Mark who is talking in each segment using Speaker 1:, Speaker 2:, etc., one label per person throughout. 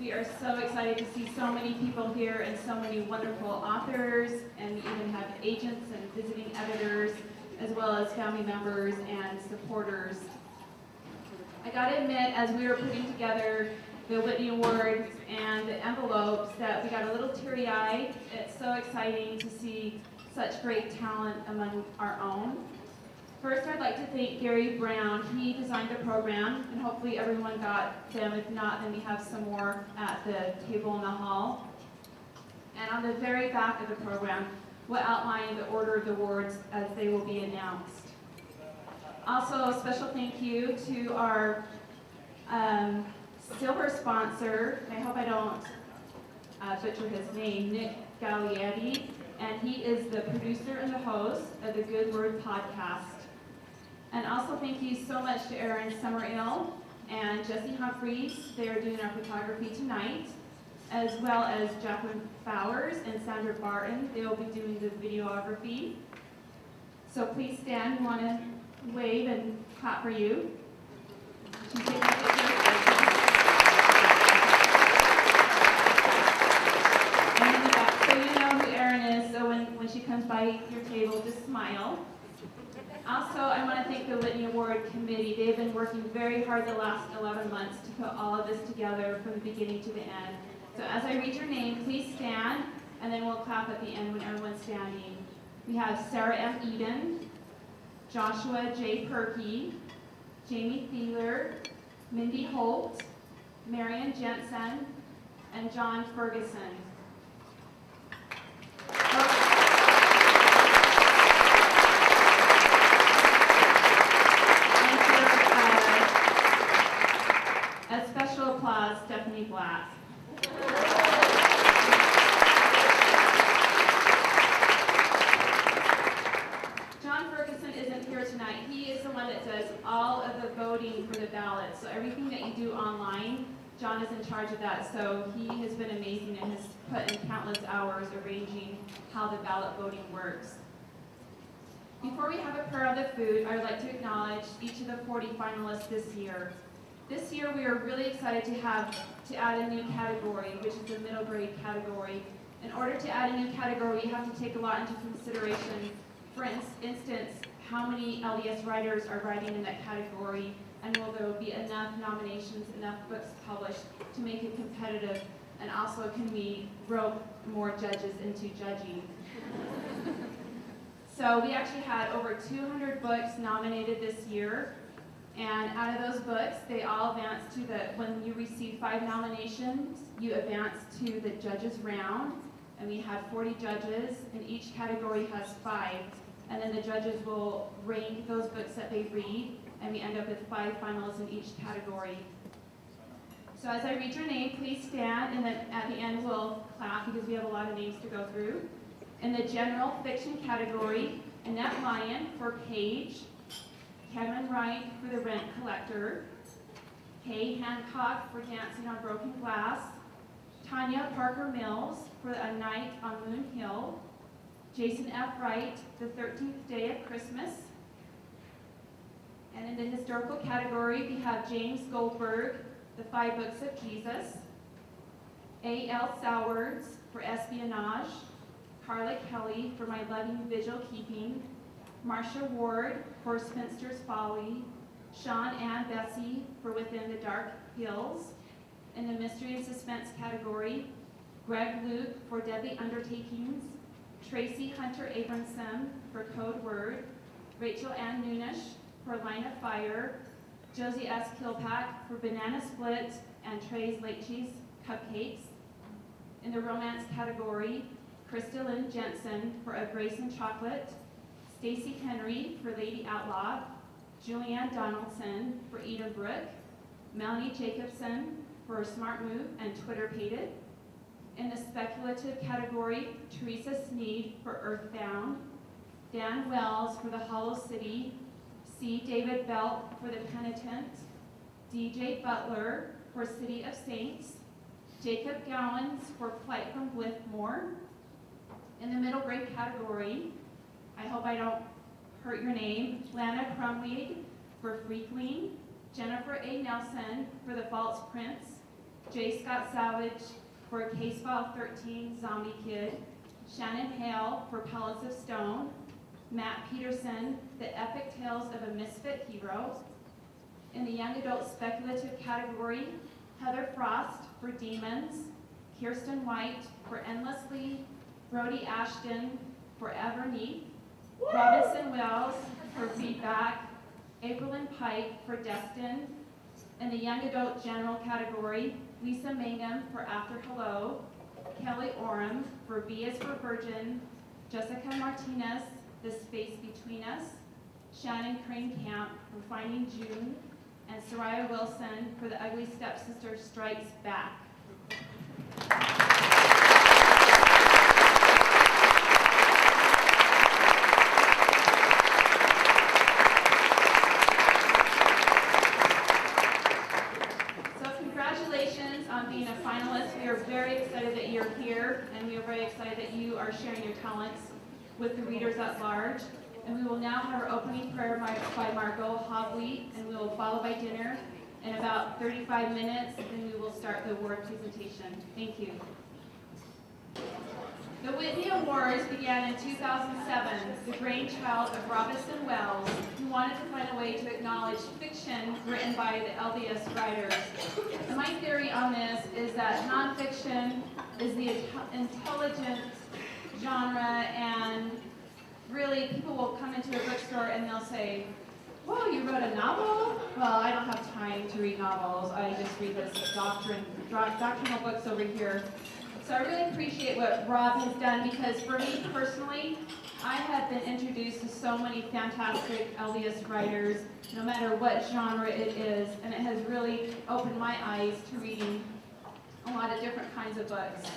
Speaker 1: We are so excited to see so many people here and so many wonderful authors, and we even have agents and visiting editors, as well as family members and supporters. I gotta admit, as we were putting together the Whitney Awards and the envelopes, that we got a little teary-eyed. It's so exciting to see such great talent among our own. First, I'd like to thank Gary Brown. He designed the program, and hopefully everyone got them. If not, then we have some more at the table in the hall. And on the very back of the program, we'll outline the order of the awards as they will be announced. Also, a special thank you to our silver sponsor. I hope I don't butcher his name, Nick Gaglietti, and he is the producer and the host of the Good Word podcast. And also thank you so much to Aaron Summerall and Jesse Humphreys. They are doing our photography tonight, as well as Jacqueline Bowers and Sandra Barton. They will be doing the videography. So please stand. We want to wave and clap for you. She's taking a picture. And in the back, so you know who Erin is, so when she comes by your table, just smile. Also, I want to thank the Whitney Award Committee. They've been working very hard the last 11 months to put all of this together from the beginning to the end. So as I read your name, please stand, and then we'll clap at the end when everyone's standing. We have Sarah M. Eden, Joshua J. Perkey, Jamie Thieler, Mindy Holt, Marion Jensen, and John Ferguson. And for a special applause, Stephanie Black. John Ferguson isn't here tonight. He is the one that does all of the voting for the ballots. So everything that you do online, John is in charge of that. So he has been amazing and has put in countless hours arranging how the ballot voting works. Before we have a prayer on the food, I would like to acknowledge each of the 40 finalists this year. This year we are really excited to add a new category, which is the middle grade category. In order to add a new category, you have to take a lot into consideration. For instance, how many LDS writers are writing in that category, and will there be enough nominations, enough books published to make it competitive, and also can we rope more judges into judging? So we actually had over 200 books nominated this year, and out of those books, they all advance to when you receive 5 nominations, you advance to the judges round, and we have 40 judges, and each category has 5. And then the judges will rank those books that they read, and we end up with 5 finalists in each category. So as I read your name, please stand, and then at the end we'll clap because we have a lot of names to go through. In the general fiction category, Annette Lyon for Page, Kevin Wright for The Rent Collector, Kay Hancock for Dancing on Broken Glass, Tanya Parker Mills for A Night on Moon Hill, Jason F. Wright, The 13th Day of Christmas. And in the historical category, we have James Goldberg, The 5 Books of Jesus, A.L. Sowards for Espionage, Carla Kelly for My Loving Vigil Keeping, Marcia Ward for Spinster's Folly, Sean Ann Bessie for Within the Dark Hills. In the Mystery and Suspense category, Greg Luke for Deadly Undertakings, Tracy Hunter Abramson for Code Word, Rachel Ann Noonish for Line of Fire, Josie S. Kilpack for Banana Split and Trey's Late Cheese Cupcakes. In the romance category, Krista Lynn Jensen for A Grace and Chocolate, Stacey Henry for Lady Outlaw, Julianne Donaldson for Eden Brook, Melanie Jacobson for Smart Move and Twitter Pated. In the speculative category, Teresa Sneed for Earthbound, Dan Wells for The Hollow City, C. David Belt for The Penitent, DJ Butler for City of Saints, Jacob Gowans for Flight from Blithmore. In the middle grade category, I hope I don't hurt your name, Lana Crumweed for Freakling, Jennifer A. Nelson for The False Prince, J. Scott Savage for Case File 13, Zombie Kid, Shannon Hale for Pellets of Stone, Matt Peterson, The Epic Tales of a Misfit Hero. In the Young Adult Speculative category, Heather Frost for Demons, Kirsten White for Endlessly, Brody Ashton for Everneath, Robinson Wells for Feedback, Aprilyn Pike for Destin. In the Young Adult General category, Lisa Mangum for After Hello, Kelly Oram for V is for Virgin, Jessica Martinez, The Space Between Us, Shannon Crane Camp for Finding June, and Soraya Wilson for The Ugly Stepsister Strikes Back. Congratulations on being a finalist. We are very excited that you're here, and we are very excited that you are sharing your talents with the readers at large. And we will now have our opening prayer by Margot Hobley, and we will follow by dinner in about 35 minutes, and we will start the award presentation. Thank you. The Whitney Awards began in 2007, the brainchild of Robinson Wells, who wanted to find a way to acknowledge fiction written by the LDS writers. And my theory on this is that nonfiction is the intelligent genre, and really people will come into a bookstore and they'll say, "Whoa, you wrote a novel?" Well, I don't have time to read novels. I just read this doctrinal books over here. So I really appreciate what Rob has done, because for me personally, I have been introduced to so many fantastic LDS writers, no matter what genre it is, and it has really opened my eyes to reading a lot of different kinds of books.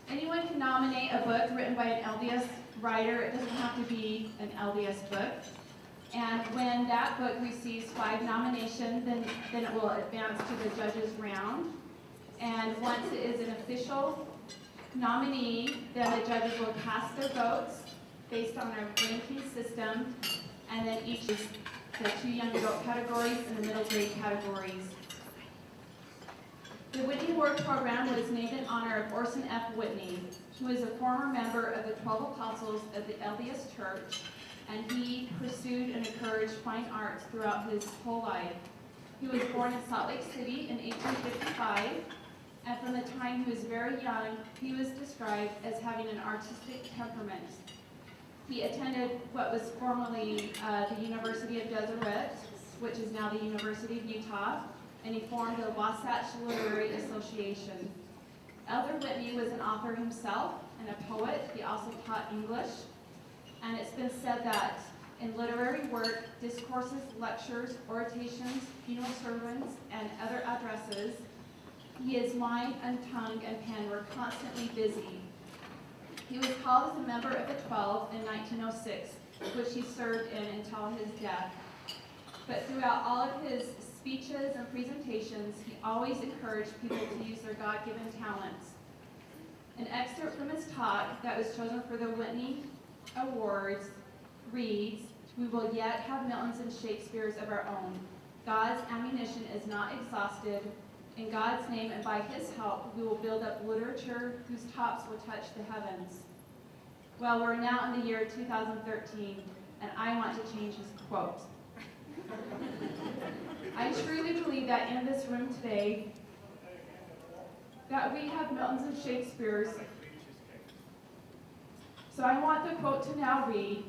Speaker 1: Anyone can nominate a book written by an LDS writer. It doesn't have to be an LDS book. And when that book receives 5 nominations, then it will advance to the judges' round. And once it is an official nominee, then the judges will cast their votes based on our ranking system, and then each is the 2 young adult categories and the middle grade categories. The Whitney Award program was named in honor of Orson F. Whitney, who is a former member of the 12 Apostles of the LDS Church, and he pursued and encouraged fine arts throughout his whole life. He was born in Salt Lake City in 1855, and from the time he was very young, he was described as having an artistic temperament. He attended what was formerly the University of Deseret, which is now the University of Utah, and he formed the Wasatch Literary Association. Elder Whitney was an author himself and a poet. He also taught English, and it's been said that in literary work, discourses, lectures, orations, funeral sermons, and other addresses, his mind and tongue and pen were constantly busy. He was called as a member of the 12 in 1906, which he served in until his death. But throughout all of his speeches and presentations, he always encouraged people to use their God-given talents. An excerpt from his talk that was chosen for the Whitney Awards reads, "We will yet have Miltons and Shakespeares of our own. God's ammunition is not exhausted. In God's name and by his help, we will build up literature whose tops will touch the heavens." Well, we're now in the year 2013, and I want to change his quote. I truly believe that in this room today, that we have Miltons and Shakespeares. So I want the quote to now read,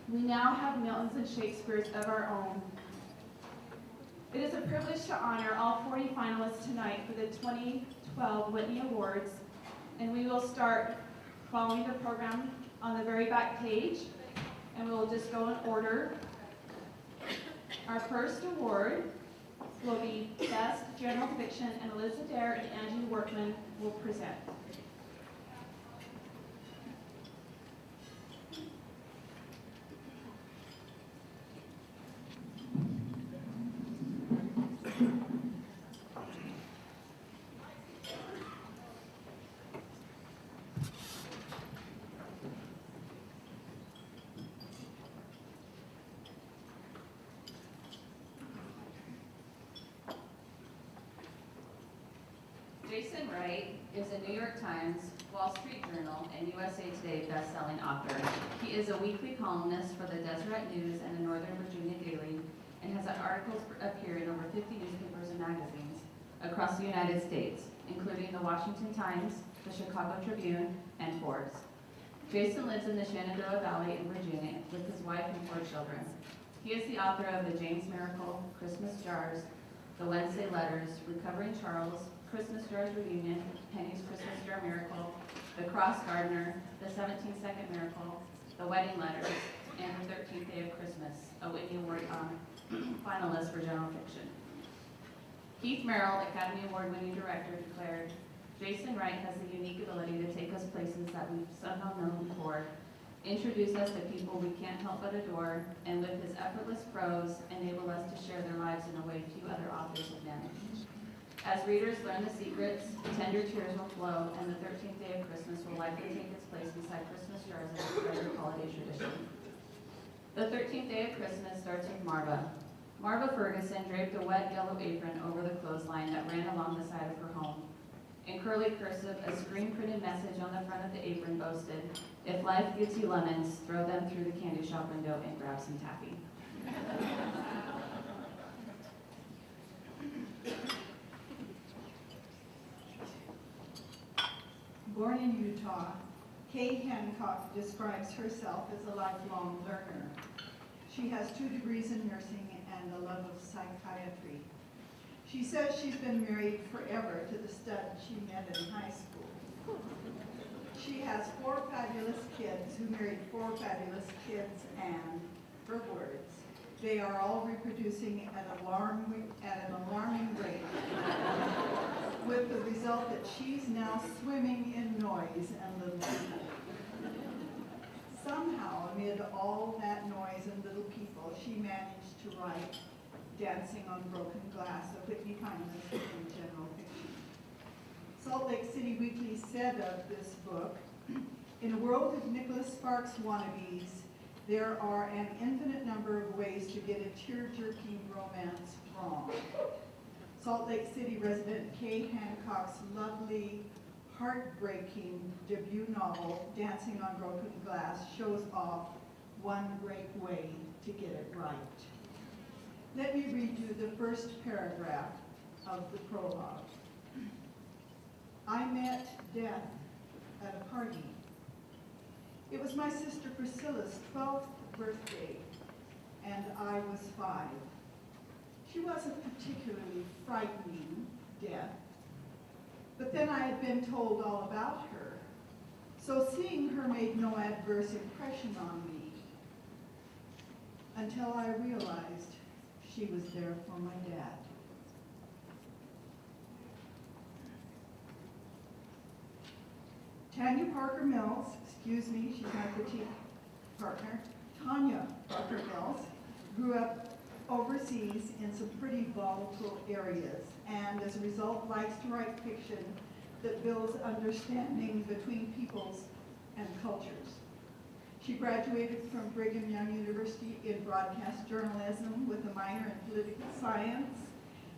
Speaker 1: "We now have Miltons and Shakespeares of our own." It is a privilege to honor all 40 finalists tonight for the 2012 Whitney Awards, and we will start following the program on the very back page, and we will just go in order. Our first award will be Best General Fiction, and Elizabeth Dare and Angie Workman will present.
Speaker 2: Wright is a New York Times, Wall Street Journal, and USA Today best-selling author. He is a weekly columnist for the Deseret News and the Northern Virginia Daily, and has had articles appear in over 50 newspapers and magazines across the United States, including the Washington Times, the Chicago Tribune, and Forbes. Jason lives in the Shenandoah Valley in Virginia with his wife and 4 children. He is the author of The James Miracle, Christmas Jars, The Wednesday Letters, Recovering Charles, Christmas Jars Reunion, Penny's Christmas Jar Miracle, The Cross Gardener, The 17-Second Miracle, The Wedding Letters, and The 13th Day of Christmas, a Whitney Award finalist for general fiction. Keith Merrill, Academy Award-winning director, declared, "Jason Wright has the unique ability to take us places that we've somehow known before, introduce us to people we can't help but adore, and with his effortless prose, enable us to share their lives in a way few other authors have managed. As readers learn the secrets, tender tears will flow, and the 13th Day of Christmas will likely take its place beside Christmas jars as a treasured holiday tradition." The 13th Day of Christmas starts with Marva. Marva Ferguson draped a wet yellow apron over the clothesline that ran along the side of her home. In curly cursive, a screen-printed message on the front of the apron boasted, "If life gives you lemons, throw them through the candy shop window and grab some taffy."
Speaker 3: Born in Utah, Kay Hancock describes herself as a lifelong learner. She has 2 degrees in nursing and a love of psychiatry. She says she's been married forever to the stud she met in high school. She has 4 fabulous kids who married 4 fabulous kids, and her words, they are all reproducing at an alarming rate, with the result that she's now swimming in noise and little people. Somehow, amid all that noise and little people, she managed to write Dancing on Broken Glass, a Whitney finalist in general fiction. Salt Lake City Weekly said of this book, "In a world of Nicholas Sparks wannabes, there are an infinite number of ways to get a tear-jerking romance wrong." Salt Lake City resident Kay Hancock's lovely, heartbreaking debut novel, Dancing on Broken Glass, shows off one great way to get it right. Let me read you the first paragraph of the prologue. "I met death at a party. It was my sister Priscilla's 12th birthday, and I was 5. She wasn't particularly frightening, death, but then I had been told all about her, so seeing her made no adverse impression on me, until I realized she was there for my dad." Tanya Parker Mills, excuse me, she's my critique partner, Tanya Parker Mills, grew up overseas in some pretty volatile areas, and as a result likes to write fiction that builds understanding between peoples and cultures. She graduated from Brigham Young University in broadcast journalism with a minor in political science,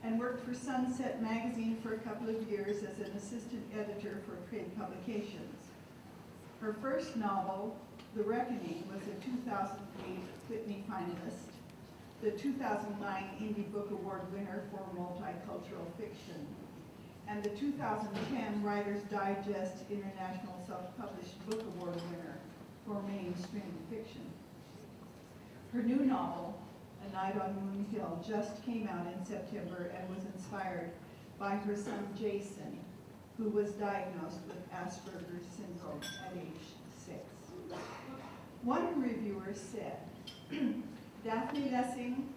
Speaker 3: and worked for Sunset Magazine for a couple of years as an assistant editor for trade publications. Her first novel, The Reckoning, was a 2008 Whitney finalist, the 2009 Indie Book Award winner for multicultural fiction, and the 2010 Writer's Digest International Self-Published Book Award winner for mainstream fiction. Her new novel, A Night on Moon Hill, just came out in September and was inspired by her son Jason, who was diagnosed with Asperger's syndrome at age 6. One reviewer said, "Daphne Lessing,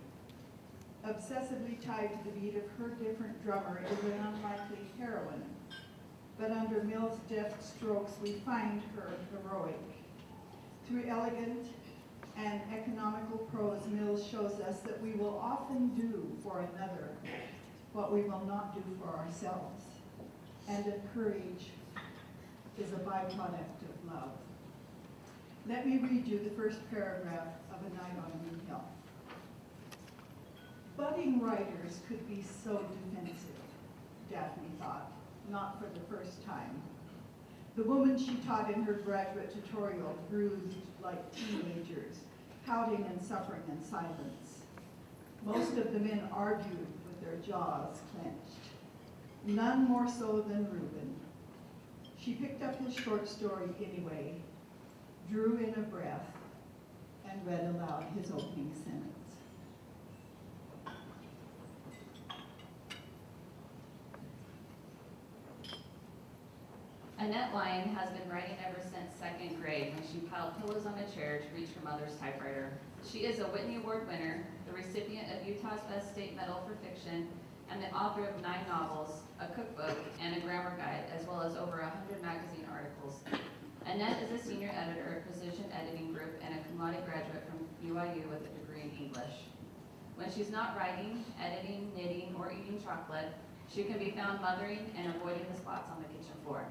Speaker 3: obsessively tied to the beat of her different drummer, is an unlikely heroine, but under Mills' deft strokes we find her heroic. Through elegant and economical prose, Mills shows us that we will often do for another what we will not do for ourselves, and that courage is a byproduct of love." Let me read you the first paragraph of A Night on Moon Hill. "Budding writers could be so defensive," Daphne thought. not for the first time. The woman she taught in her graduate tutorial bruised like teenagers, pouting and suffering in silence. Most of the men argued with their jaws clenched, none more so than Reuben. She picked up his short story anyway, drew in a breath, and read aloud his opening sentence.
Speaker 2: Annette Lyon has been writing ever since second grade when she piled pillows on a chair to reach her mother's typewriter. She is a Whitney Award winner, the recipient of Utah's Best State Medal for Fiction, and the author of 9 novels, a cookbook, and a grammar guide, as well as over 100 magazine articles. Annette is a senior editor at Precision Editing Group and a cum laude graduate from UIU with a degree in English. When she's not writing, editing, knitting, or eating chocolate, she can be found mothering and avoiding the spots on the kitchen floor.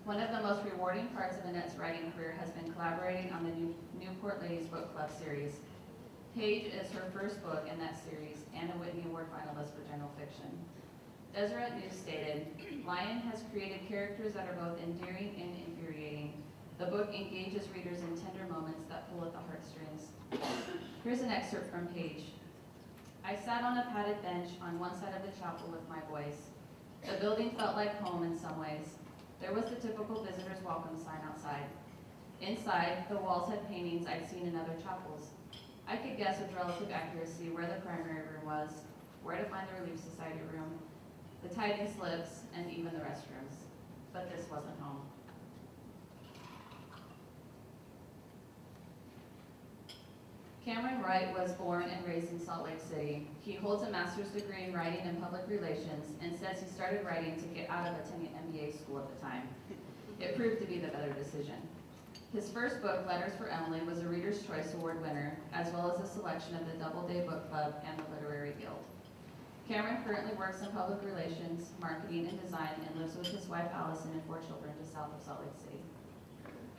Speaker 2: One of the most rewarding parts of Annette's writing career has been collaborating on the Newport Ladies Book Club series. Paige is her first book in that series and a Whitney Award finalist for general fiction. Deseret News stated, Lyon has created characters that are both endearing and infuriating. The book engages readers in tender moments that pull at the heartstrings. Here's an excerpt from Paige. I sat on a padded bench on one side of the chapel with my boys. The building felt like home in some ways. There was the typical visitor's welcome sign outside. Inside, the walls had paintings I'd seen in other chapels. I could guess with relative accuracy where the primary room was, where to find the Relief Society room, the tithing slips, and even the restrooms. But this wasn't home. Cameron Wright was born and raised in Salt Lake City. He holds a master's degree in writing and public relations and says he started writing to get out of attending MBA school at the time. It proved to be the better decision. His first book, Letters for Emily, was a Reader's Choice Award winner, as well as a selection of the Doubleday Book Club and the Literary Guild. Cameron currently works in public relations, marketing, and design, and lives with his wife Allison and 4 children just south of Salt Lake City.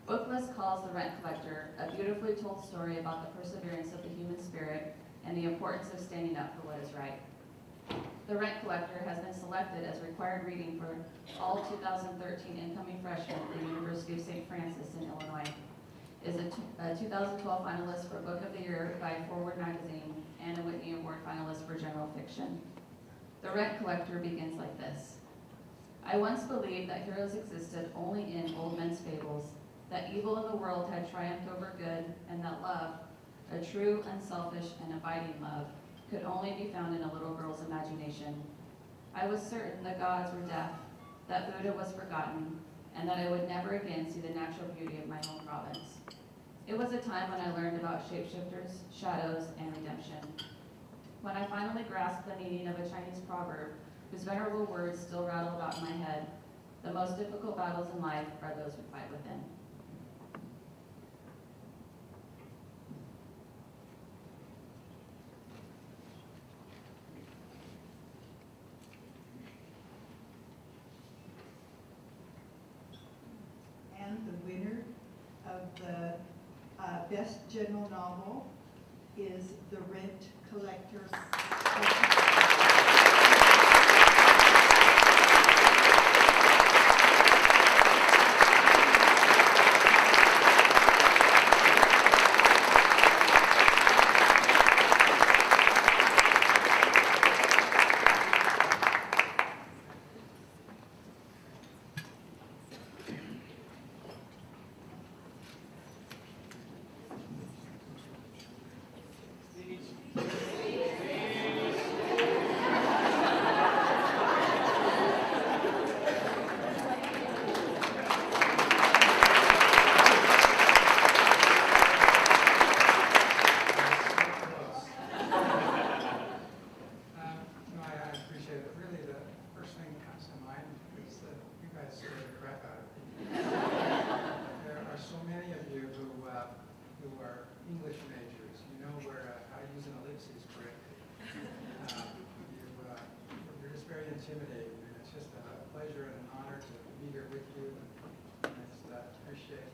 Speaker 2: Booklist calls The Rent Collector a beautifully told story about the perseverance of the human spirit and the importance of standing up for what is right. The Rent Collector has been selected as required reading for all 2013 incoming freshmen at the University of St. Francis in Illinois. Is a 2012 finalist for Book of the Year by Forward Magazine and a Whitney Award finalist for general fiction. The Rent Collector begins like this. I once believed that heroes existed only in old men's fables, that evil in the world had triumphed over good, and that love, a true, unselfish, and abiding love, could only be found in a little girl's imagination. I was certain the gods were deaf, that Buddha was forgotten, and that I would never again see the natural beauty of my home province. It was a time when I learned about shapeshifters, shadows, and redemption. When I finally grasped the meaning of a Chinese proverb, whose venerable words still rattle about in my head, the most difficult battles in life are those we fight within.
Speaker 3: And the winner of the Best General Novel is The Rent Collector.
Speaker 4: Intimidating, and it's just a pleasure and an honor to be here with you, and I just appreciate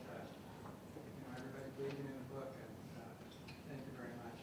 Speaker 4: everybody believing in the book, and thank you very much.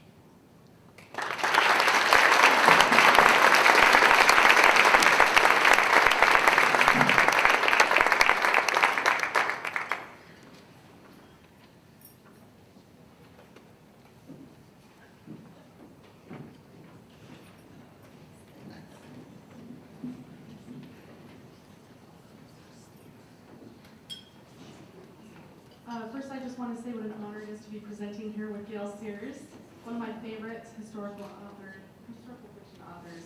Speaker 5: First, I just want to say what an honor it is to be presenting here with Gail Sears, one of my favorite historical fiction authors.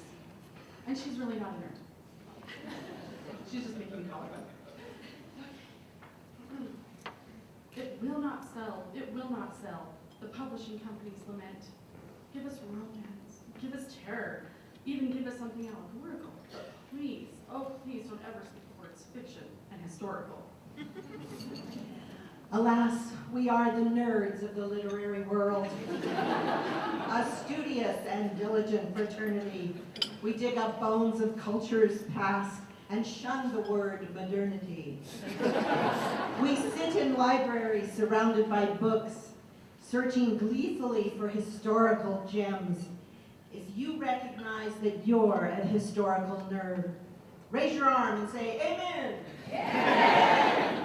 Speaker 5: And she's really not a nerd. She's just making me call her one. It will not sell. It will not sell. The publishing companies lament. Give us romance. Give us terror. Even give us something allegorical. Please, oh please, don't ever speak the words fiction and historical.
Speaker 6: Alas, we are the nerds of the literary world. A studious and diligent fraternity. We dig up bones of cultures past and shun the word modernity. We sit in libraries surrounded by books, searching gleefully for historical gems. If you recognize that you're a historical nerd, raise your arm and say, amen. Amen.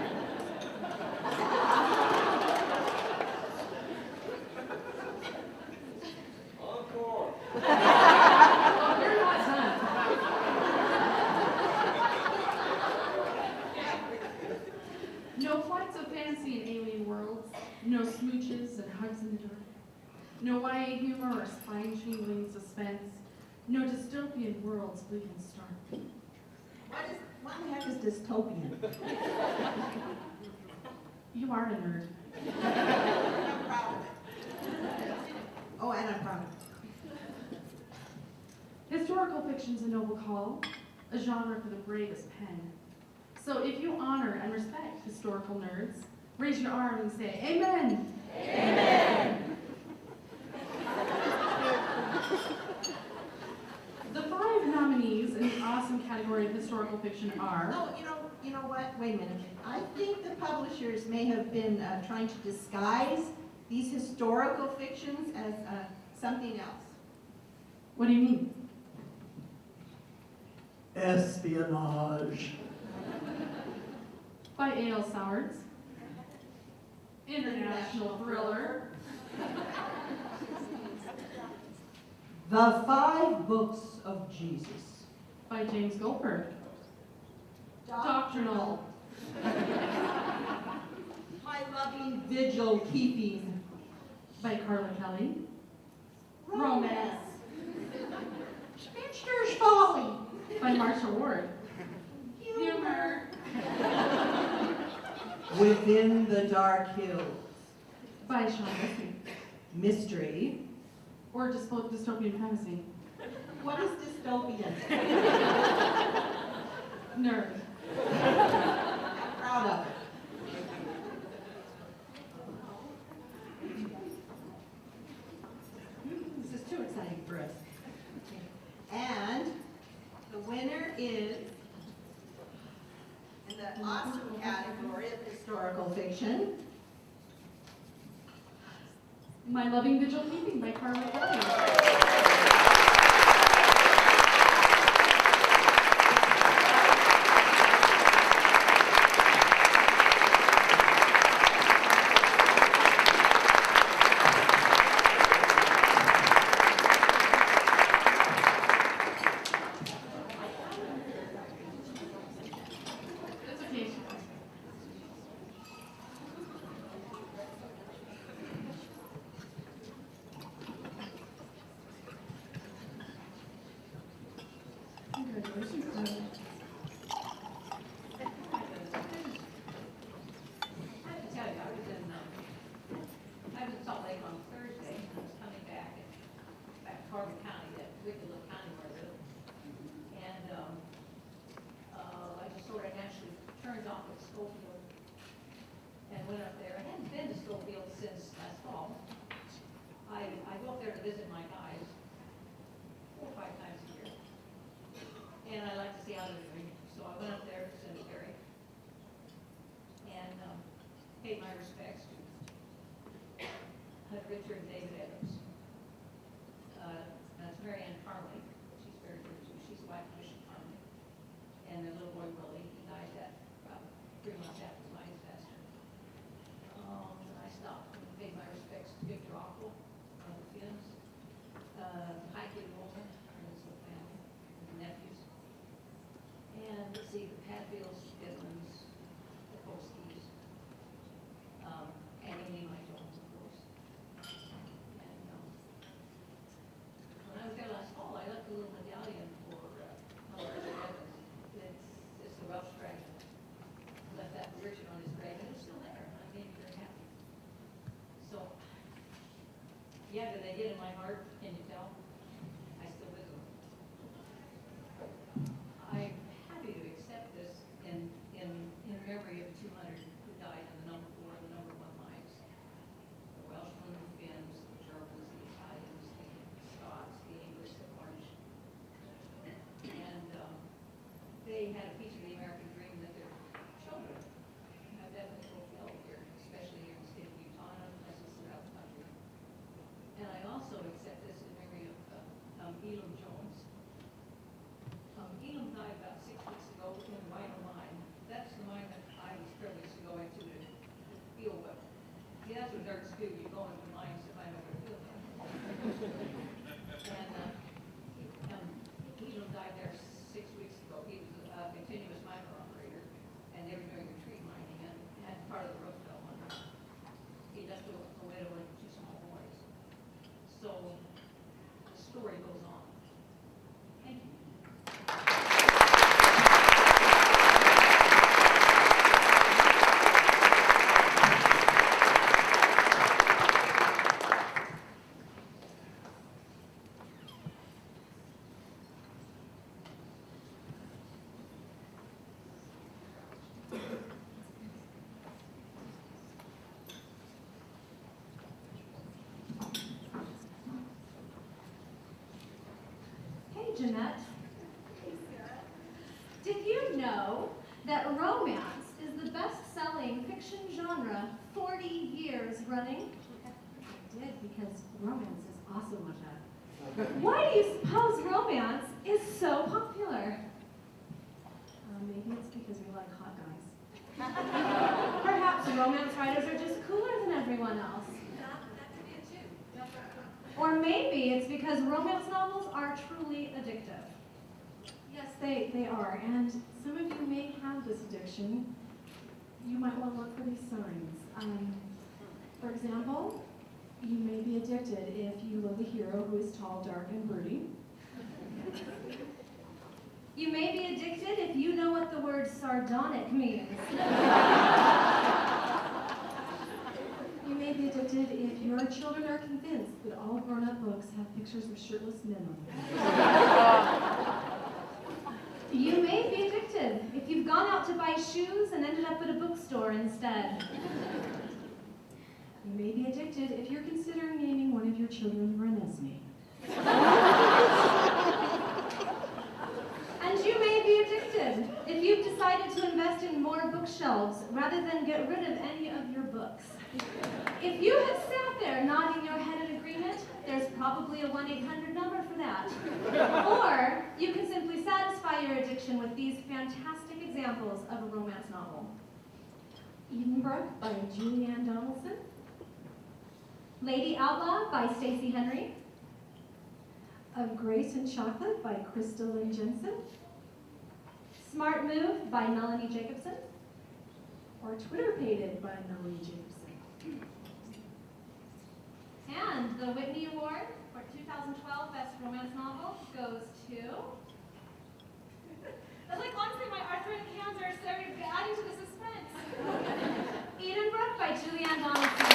Speaker 5: Oh, you're not done. No flights of fancy in alien worlds, no smooches and hugs in the dark, no YA humor or spine-tingling suspense, no dystopian worlds bleak and stark.
Speaker 6: What the heck is dystopian?
Speaker 5: You are a nerd.
Speaker 6: I'm proud of it. Oh, and I'm proud of it.
Speaker 5: Historical fiction's a noble call, a genre for the bravest pen. So if you honor and respect historical nerds, raise your arm and say, amen. Amen. The 5 nominees in the awesome category of historical fiction are...
Speaker 6: No, you know what? Wait a minute. I think the publishers may have been trying to disguise these historical fictions as something else.
Speaker 5: What do you mean?
Speaker 6: Espionage.
Speaker 5: By A.L. Sowards. International thriller.
Speaker 6: The 5 Books of Jesus.
Speaker 5: By James Goldberg. Doctrinal.
Speaker 6: My loving vigil keeping.
Speaker 5: By Carla Kelly.
Speaker 6: Romance. Spinster's Folly.
Speaker 5: By Marcia Ward. Humor.
Speaker 6: Within the Dark Hills.
Speaker 5: By Sean Leslie.
Speaker 6: Mystery.
Speaker 5: Or dystopian fantasy.
Speaker 6: What is dystopian?
Speaker 5: Nerd.
Speaker 6: I'm proud of it. This is too exciting for us. And the winner is, in the awesome category of historical fiction,
Speaker 5: My Loving Vigil Keeping by Carla Kelly. It's okay. Congratulations, Carla.
Speaker 7: I have to tell you, I was in Salt Lake on Thursday, and I was coming back to Corbin County, that wicked little county where I live. And, I just sort of naturally turned off at Schofield and went up there. I hadn't been to Schofield since last fall. I go up there to visit my guys 4 or 5 times a year. And I like to see how they're doing, so I went up there to the cemetery and paid my respects to Richard and David Evans. That's Mary Ann Carley. She's very good too. She's the wife of Bishop Carley. And their little boy Willie, he died about 3 months after my disaster. And I stopped and paid my respects to Victor Awful, the Finn's, Heike Woolman, and his whole family, and the nephews. And let's see, the Padfields, Edmonds, the Polskis, Yeah, do they get in my heart? Can you tell? I still visit them. I'm happy to accept this in memory of 200 who died in the number 4 and the number 1 mines. The Welshmen, the Finns, the Germans, the Italians, the Scots, the English, the Cornish. And they had a piece of the American dream that their children have definitely fulfilled here, especially here in the state of Utah and other places throughout the country. And I also accept this in memory of Elam Jones. Elam died about 6 weeks ago in the Rhino mine. That's the mine that I was privileged to go into to feel what. See, that's what nerds do. You go into mines to find out what it feels like. And Elam died there 6 weeks ago. He was a continuous miner operator, and they were doing retreat mining and part of the Roosevelt mine. He left a widow and 2 small boys. So the story goes on. Thank you.
Speaker 8: Hey, Jeanette. Hey, Sarah. Did you know that romance is the best-selling fiction genre 40 years running? I did, because romance is awesome like that. Why do you suppose romance is so popular? Maybe it's because we like hot guys. Perhaps romance writers are just cooler than everyone else.
Speaker 7: That could be it too.
Speaker 8: Or maybe it's because romance novels are truly addictive. Yes, they are, and some of you may have this addiction. You might want to look for these signs. For example, you may be addicted if you love a hero who is tall, dark, and broody. You may be addicted if you know what the word sardonic means. You may be addicted if your children are convinced that all grown-up books have pictures of shirtless men on them. You may be addicted if you've gone out to buy shoes and ended up at a bookstore instead. You may be addicted if you're considering naming one of your children Renesmee. And you may be addicted if you've decided to invest in more bookshelves rather than get rid of any of your books. If you have sat there nodding your head in agreement, there's probably a 1-800 number for that. Or you can simply satisfy your addiction with these fantastic examples of a romance novel. Edenbrook by Julianne Donaldson. Lady Outlaw by Stacey Henry. Of Grace and Chocolate by Crystal Lynn Jensen. Smart Move by Melanie Jacobson. Or Twitter-pated by Melanie Jacobson. And the Whitney Award for 2012 Best Romance Novel goes to... honestly, my arthritic hands are adding to the suspense. Edenbrook by Julianne Donaldson.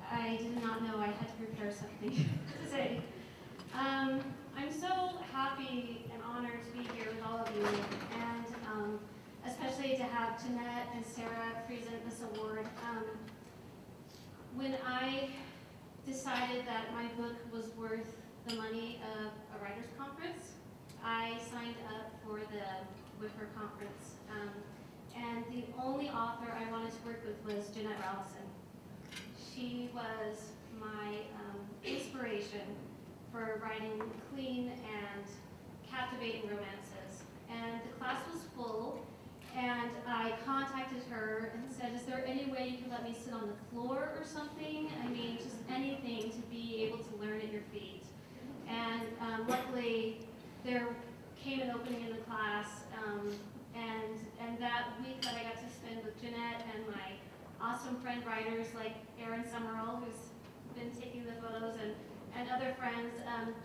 Speaker 8: I did not know I had to prepare something to say. I'm so happy and honored to be here with all of you, and especially to have Jeanette and Sarah present this award. When I decided that my book was worth the money of a writer's conference, I signed up for the Whipper conference. And the only author I wanted to work with was Jeanette Rallison. She was my inspiration for writing clean and captivating romances. And the class was full, And I contacted her and said, is there any way you can let me sit on the floor or something? I mean, just anything to be able to learn at your feet. And luckily, there came an opening in the class, and that week that I got to spend with Jeanette and my awesome friend writers like Erin Summerall, who's been taking the photos, and other friends,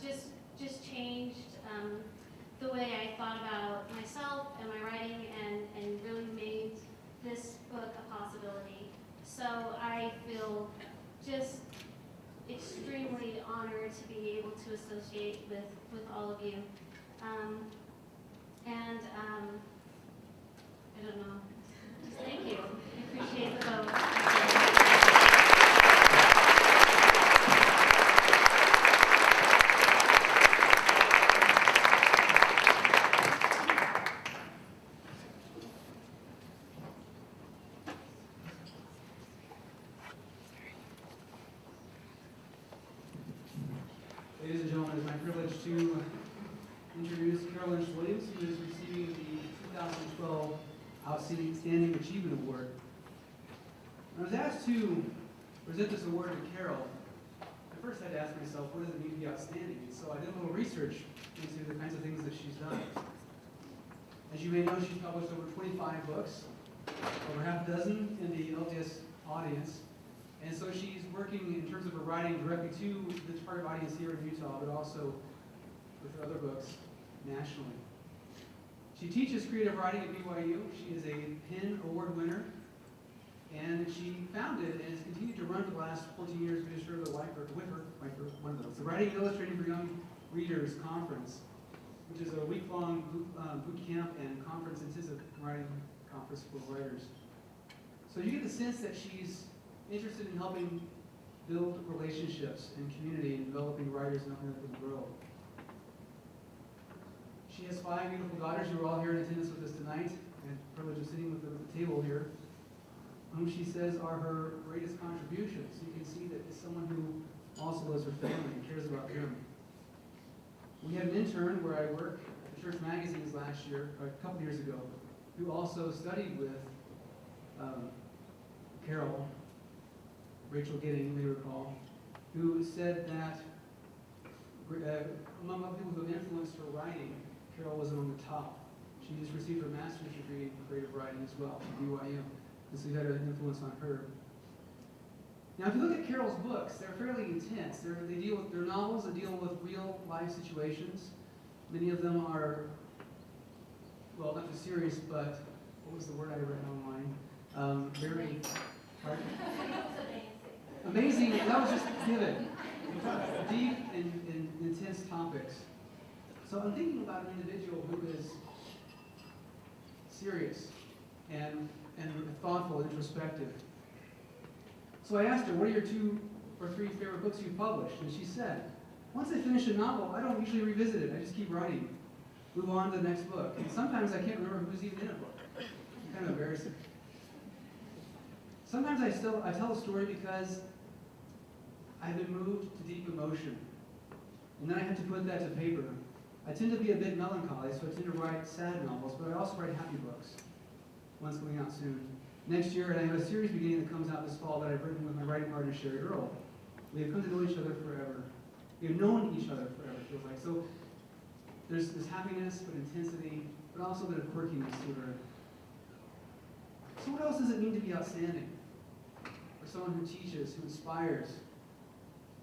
Speaker 8: just changed the way I thought about myself and my writing, and really made this book a possibility. So I feel just extremely honored to be able to associate with all of you. I don't know, just thank you. I appreciate the vote.
Speaker 9: Ladies and gentlemen, it's my privilege to introduce Carol Lynch Williams, who is receiving the 2012 Outstanding Achievement Award. When I was asked to present this award to Carol, I first had to ask myself, what does it mean to be outstanding? And so I did a little research into the kinds of things that she's done. As you may know, she's published over 25 books, over half a dozen in the LDS audience. And so she's working in terms of her writing directly to the target audience here in Utah, but also with her other books nationally. She teaches creative writing at BYU. She is a PEN Award winner, and she founded and has continued to run for the last 14 years with her, one of those, the Writing and Illustrating for Young Readers Conference, which is a week-long boot camp and conference intensive writing conference for writers. So you get the sense that she's interested in helping build relationships and community and developing writers and helping them grow. She has 5 beautiful daughters who are all here in attendance with us tonight, and the privilege of sitting with them at the table here, whom she says are her greatest contributions. You can see that it's someone who also loves her family and cares about them. We had an intern where I work at the Church Magazines last year, or a couple years ago, who also studied with Carol, Rachel Gidding, you may recall, who said that among other people who have influenced her writing, Carol was among the top. She just received her master's degree in creative writing as well from BYU, and so he had an influence on her. Now, if you look at Carol's books, they're fairly intense. They're novels that deal with real life situations. Many of them are, well, not just serious, but what was the word I read online? Very amazing. That was just given. Deep and intense topics. So I'm thinking about an individual who is serious and thoughtful and introspective. So I asked her, what are your 2 or 3 favorite books you've published? And she said, once I finish a novel, I don't usually revisit it. I just keep writing. Move on to the next book. And sometimes I can't remember who's even in a book. It's kind of embarrassing. Sometimes I tell a story because I've been moved to deep emotion. And then I have to put that to paper. I tend to be a bit melancholy, so I tend to write sad novels, but I also write happy books. One's coming out soon. Next year, and I have a series beginning that comes out this fall that I've written with my writing partner, Sherry Earle. We have come to know each other forever. We have known each other forever, it feels like. So there's this happiness, but intensity, but also a bit of quirkiness to her. So what else does it mean to be outstanding? For someone who teaches, who inspires,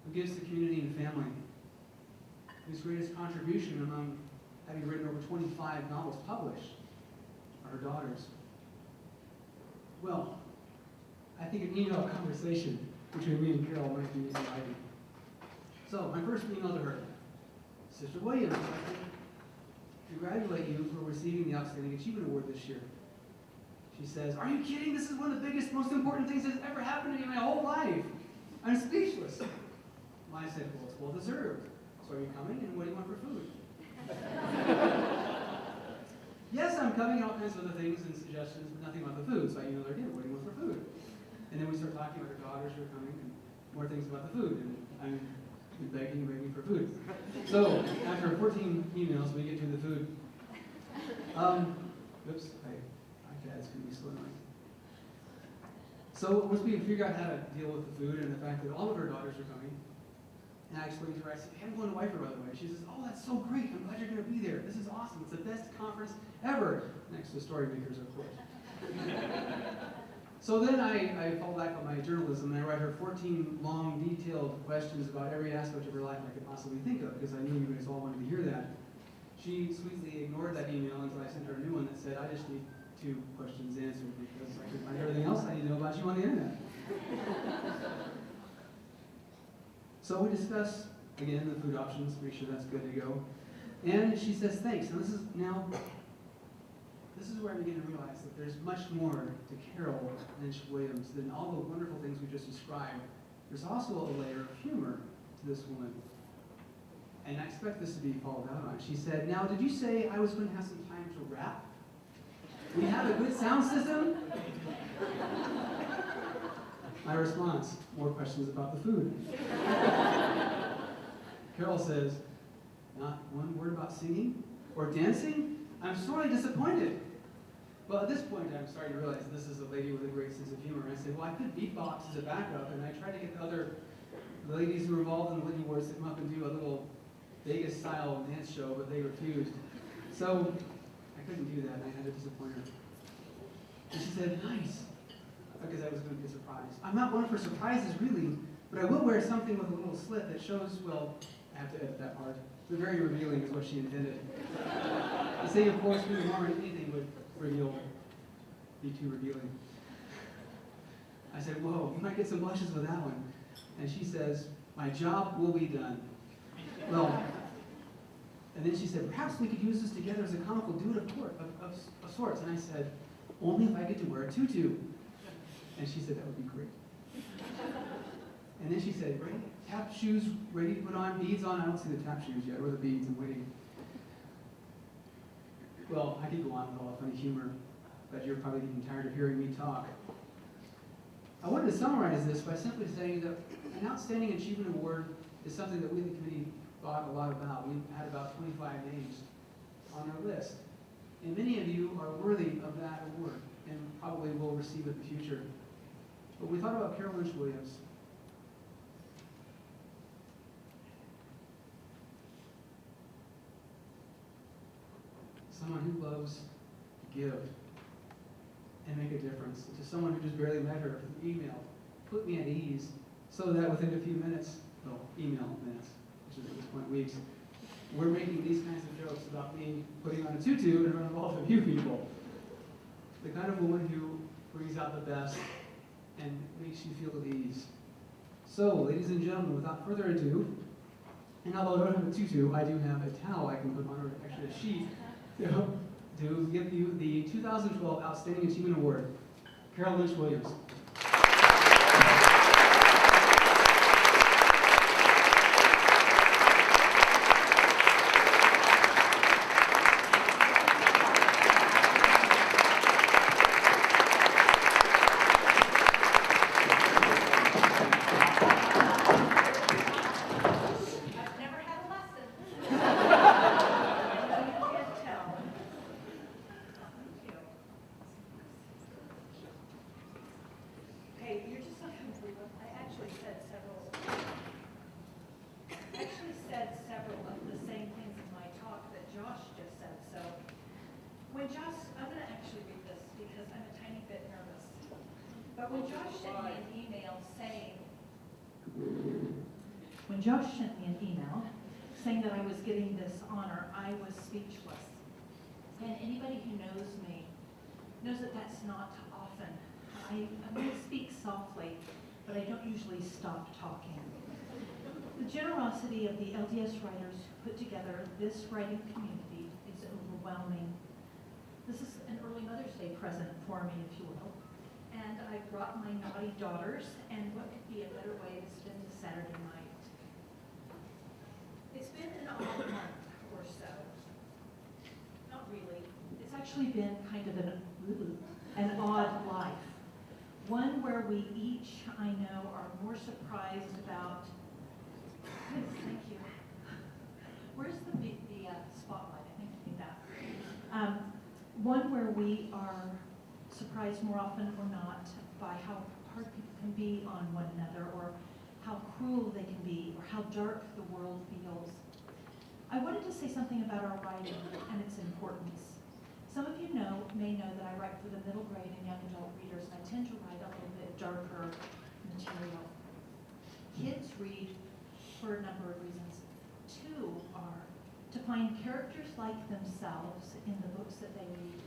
Speaker 9: who gives to community and family, whose greatest contribution among having written over 25 novels published are her daughters. Well, I think an email conversation between me and Carol might be enlightening. So, my first email to her. Sister Williams, I'd like to congratulate you for receiving the Outstanding Achievement Award this year. She says, are you kidding? This is one of the biggest, most important things that's ever happened to me in my whole life. I'm speechless. I said, well, it's well deserved. So are you coming, and what do you want for food? Yes, I'm coming, all kinds of other things and suggestions, but nothing about the food. So I emailed her again, what do you want for food? And then we start talking about her daughters who are coming, and more things about the food. And I'm begging for food. So after 14 emails, we get to the food. Oops, I it's going to be so annoying. So once we figured out how to deal with the food and the fact that all of our daughters are coming, and I explained to her, I said, hey, I'm going to Whitefield, by the way. She says, oh, that's so great. I'm glad you're going to be there. This is awesome. It's the best conference ever. Next to Story Makers, of course. So then I fall back on my journalism, and I write her 14 long, detailed questions about every aspect of her life I could possibly think of, because I knew you guys all wanted to hear that. She sweetly ignored that email until I sent her a new one that said, I just need 2 questions answered, because I can find everything else I need to know about you on the internet. So we discuss, again, the food options, make sure that's good to go. And she says, thanks. And this is where I begin to realize that there's much more to Carol Lynch Williams than all the wonderful things we just described. There's also a layer of humor to this woman. And I expect this to be called out on. She said, now, did you say I was going to have some time to rap? We have a good sound system? My response, more questions about the food. Carol says, not one word about singing or dancing? I'm sorely disappointed. Well, at this point, I'm starting to realize this is a lady with a great sense of humor. And I said, well, I could beatbox as a backup, and I tried to get the other ladies who were involved in the Whitney Awards to come up and do a little Vegas-style dance show, but they refused. So I couldn't do that, and I had to disappoint her. And she said, nice, because I was going to be surprised. I'm not one for surprises, really, but I will wear something with a little slit that shows, well, I have to edit that part. The very revealing is what she intended. The saying, of course, being more than anything would be too revealing. I said, whoa, you might get some blushes with that one. And she says, my job will be done. Well, and then she said, perhaps we could use this together as a comical duet of sorts. And I said, only if I get to wear a tutu. And she said, that would be great. And then she said, ready? Tap shoes ready to put on, beads on. I don't see the tap shoes yet, or the beads. I'm waiting. Well, I could go on with all the funny humor, but you're probably getting tired of hearing me talk. I wanted to summarize this by simply saying that an Outstanding Achievement Award is something that we, the committee, thought a lot about. We had about 25 names on our list. And many of you are worthy of that award and probably will receive it in the future. But we thought about Carol Lynch Williams. Someone who loves to give and make a difference. To someone who just barely met her through email, put me at ease, so that within a few minutes, well, email minutes, which is at this point weeks, we're making these kinds of jokes about me putting on a tutu in front of all of you people. The kind of woman who brings out the best and makes you feel at ease. So, ladies and gentlemen, without further ado, and although I don't have a tutu, I do have a towel I can put on, or actually a sheet, to give you the 2012 Outstanding Achievement Award, Carol Lynch Williams.
Speaker 7: When Josh sent me an email saying that I was getting this honor, I was speechless. And anybody who knows me knows that that's not often. I may speak softly, but I don't usually stop talking. The generosity of the LDS writers who put together this writing community is overwhelming. This is an early Mother's Day present for me, if you will. And I brought my naughty daughters, and what could be a better way to spend a Saturday night? It's been an odd month or so. Not really. It's actually been kind of an odd life. One where we each, I know, are more surprised about. Yes, thank you. Where's the spotlight? I think you need that. One where we are
Speaker 10: surprised more often or not by how hard people can be on one another, or how cruel they can be, or how dark the world feels. I wanted to say something about our writing and its importance. Some of you may know that I write for the middle grade and young adult readers, and I tend to write a little bit darker material. Kids read for a number of reasons. Two are to find characters like themselves in the books that they read,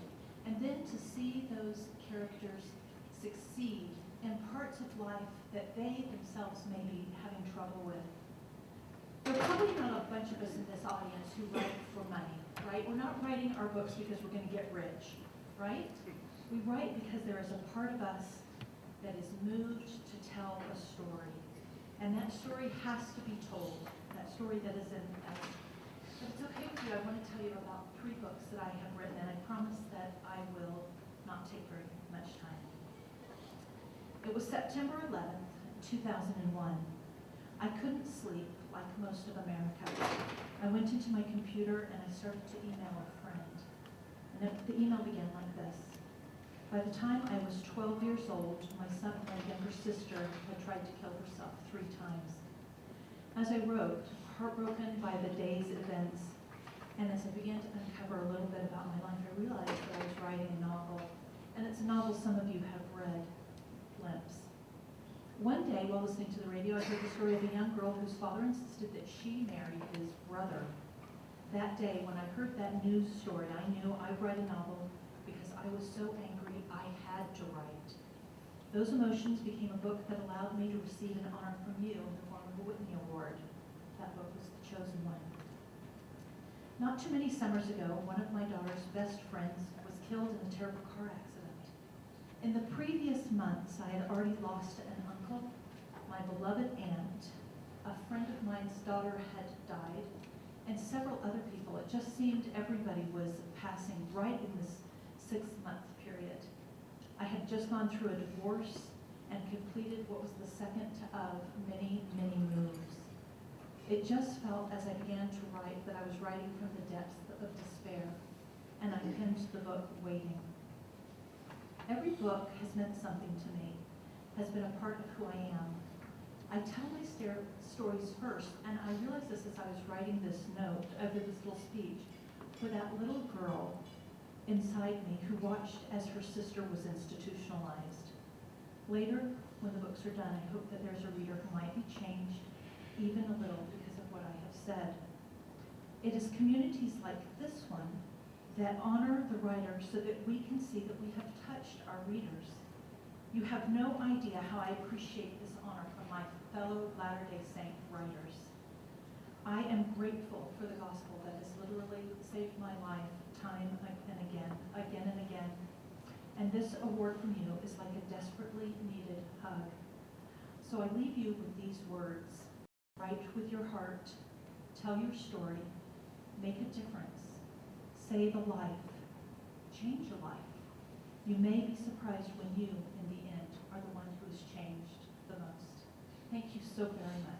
Speaker 10: and then to see those characters succeed in parts of life that they themselves may be having trouble with. There are probably not a bunch of us in this audience who write for money, right? We're not writing our books because we're going to get rich, right? We write because there is a part of us that is moved to tell a story. And that story has to be told, that story that is in us. But it's okay with you, I want to tell you about 3 books that I have written, and I promise that I will not take very much time. It was September 11th, 2001. I couldn't sleep like most of America. I went into my computer and I started to email a friend. And the email began like this. By the time I was 12 years old, my younger sister had tried to kill herself 3 times. As I wrote, heartbroken by the day's events, and as I began to uncover a little bit about my life, I realized that I was writing a novel. And it's a novel some of you have read, Glimpse. One day, while listening to the radio, I heard the story of a young girl whose father insisted that she marry his brother. That day, when I heard that news story, I knew I'd write a novel because I was so angry I had to write. Those emotions became a book that allowed me to receive an honor from you in the form of a Whitney Award. That book was the chosen one. Not too many summers ago, one of my daughter's best friends was killed in a terrible car accident. In the previous months, I had already lost an uncle, my beloved aunt, a friend of mine's daughter had died, and several other people. It just seemed everybody was passing right in this 6-month period. I had just gone through a divorce and completed what was the second of many, many moves. It just felt, as I began to write, that I was writing from the depths of despair, and I penned the book, Waiting. Every book has meant something to me, has been a part of who I am. I tell my stories first, and I realized this as I was writing this note, this little speech, for that little girl inside me who watched as her sister was institutionalized. Later, when the books are done, I hope that there's a reader who might be changed, even a little, because of what I have said. It is communities like this one that honor the writer so that we can see that we have touched our readers. You have no idea how I appreciate this honor from my fellow Latter-day Saint writers. I am grateful for the gospel that has literally saved my life time and again and again. And this award from you is like a desperately needed hug. So I leave you with these words. Write with your heart, tell your story, make a difference, save a life, change a life. You may be surprised when you, in the end, are the one who is changed the most. Thank you so very much.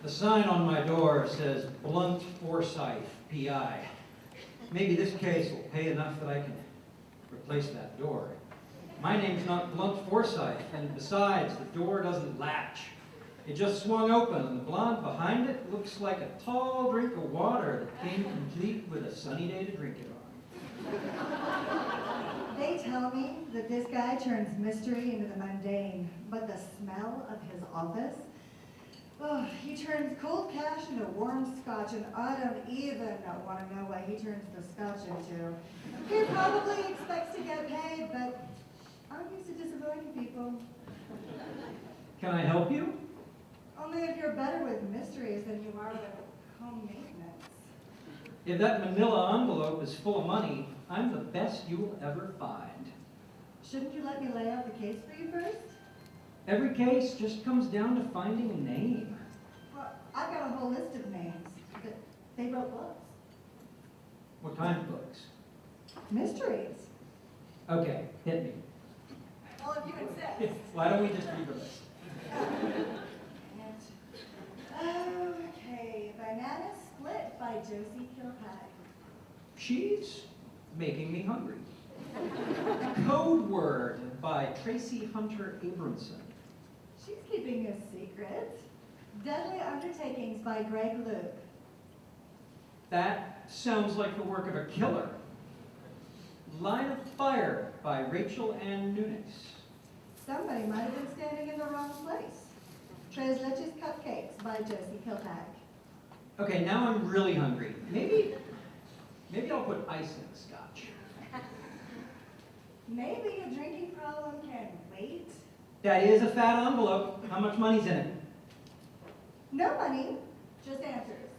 Speaker 11: The sign on my door says Blunt Forsyth, P.I. Maybe this case will pay enough that I can replace that door. My name's not Blunt Forsyth, and besides, the door doesn't latch. It just swung open, and the blonde behind it looks like a tall drink of water that came complete with a sunny day to drink it on.
Speaker 12: They tell me that this guy turns mystery into the mundane, but the smell of his office,
Speaker 3: Oh, he turns cold cash into warm scotch, and I don't even want to know what he turns the scotch into. He probably expects to get paid, but I'm used to disappointing people.
Speaker 11: Can I help you?
Speaker 3: Only if you're better with mysteries than you are with home maintenance.
Speaker 11: If that manila envelope is full of money, I'm the best you'll ever find.
Speaker 3: Shouldn't you let me lay out the case for you first?
Speaker 11: Every case just comes down to finding a name.
Speaker 3: Well, I've got a whole list of names, but they wrote books.
Speaker 11: What kind of books?
Speaker 3: Mysteries.
Speaker 11: Okay, hit me.
Speaker 3: Well, if you insist.
Speaker 11: Why don't we just read the list?
Speaker 3: Okay, Banana Split by Josie Kilpatrick.
Speaker 11: She's making me hungry. Code Word by Tracy Hunter Abramson.
Speaker 3: She's keeping a secret. Deadly Undertakings by Greg Luke.
Speaker 11: That sounds like the work of a killer. Line of Fire by Rachel Ann Nunes.
Speaker 3: Somebody might have been standing in the wrong place. Tres Leches Cupcakes by Josie Kilpatrick.
Speaker 11: Okay, now I'm really hungry. Maybe I'll put ice in the scotch.
Speaker 3: Maybe a drinking problem can wait.
Speaker 11: That is a fat envelope. How much money's in it?
Speaker 3: No money, just answers.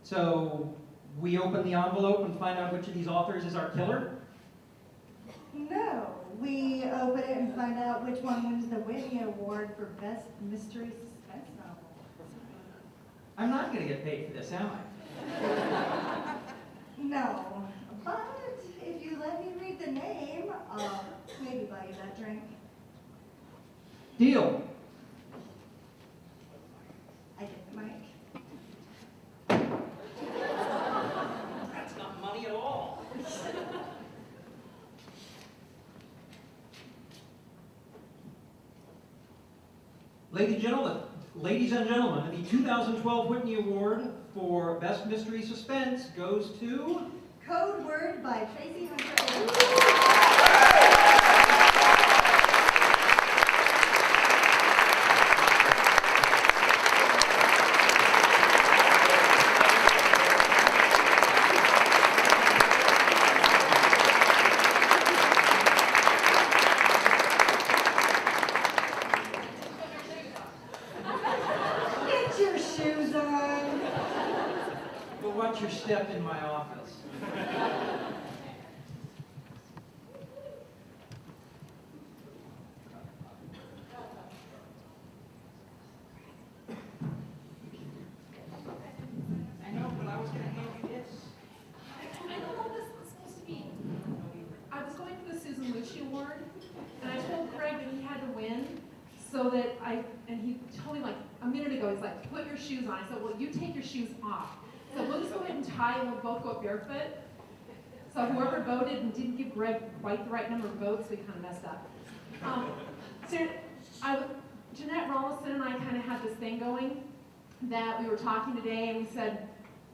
Speaker 11: So we open the envelope and find out which of these authors is our killer?
Speaker 3: No, we open it and find out which one wins the Whitney Award for Best Mystery Suspense Novel.
Speaker 11: I'm not going to get paid for this, am I?
Speaker 3: No, but if you let me read the name, I'll maybe buy you that drink.
Speaker 11: Deal.
Speaker 3: I get the mic.
Speaker 11: That's not money at all. Ladies and gentlemen, the 2012 Whitney Award for Best Mystery Suspense goes to...
Speaker 3: Code Word by Tracy Hunter. Get your shoes on.
Speaker 11: Well, watch your step in my office. I know, but I was going to hand you this.
Speaker 5: I don't know what this is supposed to be. I was going for the Susan Lucci Award, and I told Craig that he had to win, so that and he told me like a minute ago, he's like, put your shoes on. I said, well, you take your shoes off. So we'll just go ahead and tie and we'll both go barefoot. So whoever voted and didn't give Greg quite the right number of votes, we kind of messed up. Jeanette Rollison and I kind of had this thing going that we were talking today, and we said,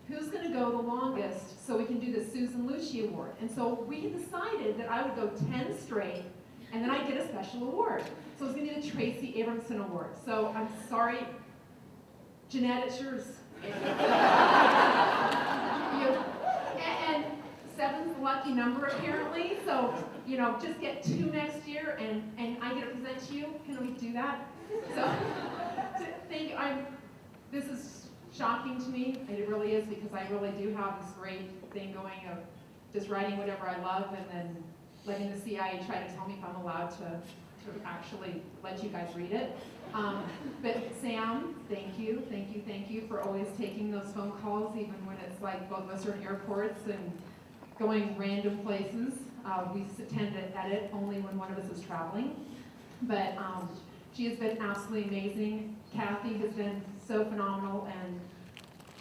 Speaker 5: who's going to go the longest so we can do the Susan Lucci Award? And so we had decided that I would go 10 straight, and then I'd get a special award. So it's going to be the Tracy Abramson Award. So I'm sorry, Jeanette, it's yours. And 7's the lucky number apparently, so just get 2 next year, and I get to present to you. Can we do that? So this is shocking to me. It really is, because I really do have this great thing going of just writing whatever I love and then letting the CIA try to tell me if I'm allowed to actually let you guys read it. But Sam, thank you for always taking those phone calls, even when it's like both of us are in airports and going random places. We tend to edit only when one of us is traveling. But she has been absolutely amazing. Kathy has been so phenomenal, and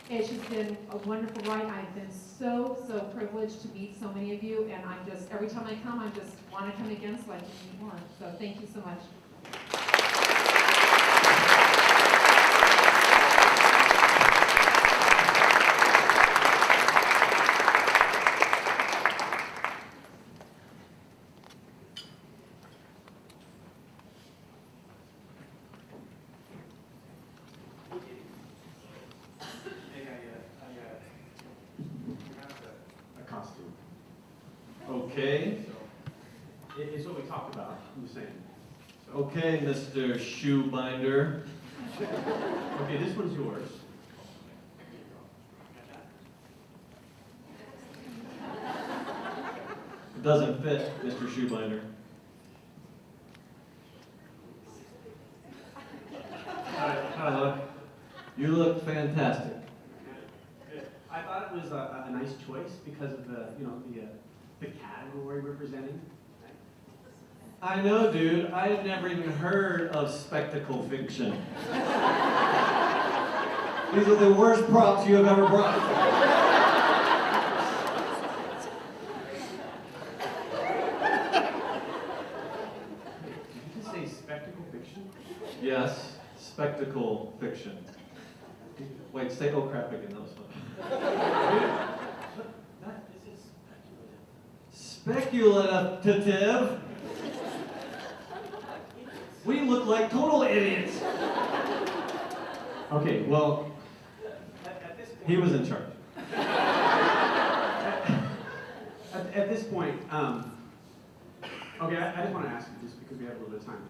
Speaker 5: it's just been a wonderful ride. I've been so privileged to meet so many of you, and every time I come, I just want to come again so I can meet more. So thank you so much.
Speaker 12: Okay.
Speaker 13: It's what we talked about, I'm just saying.
Speaker 12: Okay, Mr. Shoebinder.
Speaker 13: Okay, this one's yours.
Speaker 12: It doesn't fit, Mr. Shoebinder.
Speaker 13: How do I look?
Speaker 12: You look fantastic.
Speaker 13: I thought it was a nice choice because of the, the category we're presenting.
Speaker 12: I know, dude. I had never even heard of spectacle fiction. These are the worst props you have ever brought. Yes, spectacle fiction. Wait, say oh crap again, that was fun.
Speaker 13: This is speculative.
Speaker 12: Speculative? We look like total idiots.
Speaker 13: Okay, well, at this point,
Speaker 12: He was in charge.
Speaker 13: at this point, okay, I just want to ask you, just because we have a little bit of time.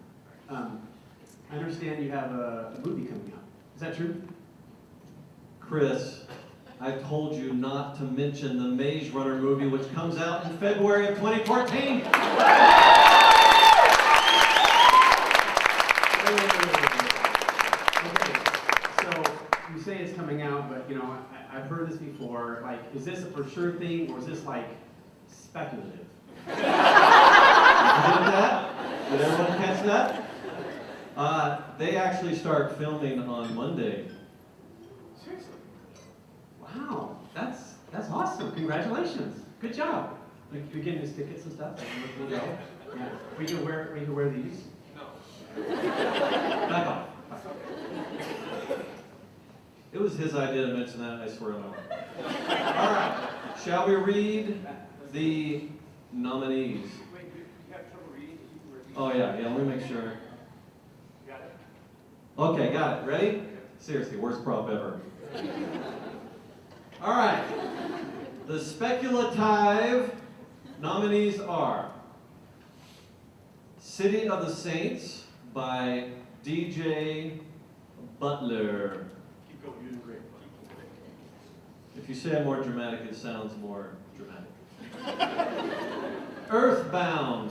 Speaker 13: I understand you have a movie coming out. Is that true?
Speaker 12: Chris, I told you not to mention the Maze Runner movie, which comes out in February of 2014.
Speaker 13: Okay, so you say it's coming out, but I've heard this before. Like, is this a for sure thing, or is this like speculative?
Speaker 12: You get that? Did everyone catch that? They actually start filming on Monday.
Speaker 13: Seriously? Wow, that's awesome. Congratulations. Good job. You're getting us tickets and stuff? Yeah. We can wear these? No.
Speaker 12: Back off. It was his idea to mention that, I swear on it. All right, shall we read the nominees?
Speaker 13: Wait, you have trouble reading?
Speaker 12: Oh yeah, let me make sure.
Speaker 13: Got it.
Speaker 12: Okay, got it. Ready? Seriously, worst prop ever. All right. The speculative nominees are City of the Saints by DJ Butler.
Speaker 13: Keep going, you're doing great.
Speaker 12: If you say it more dramatic, it sounds more dramatic. Earthbound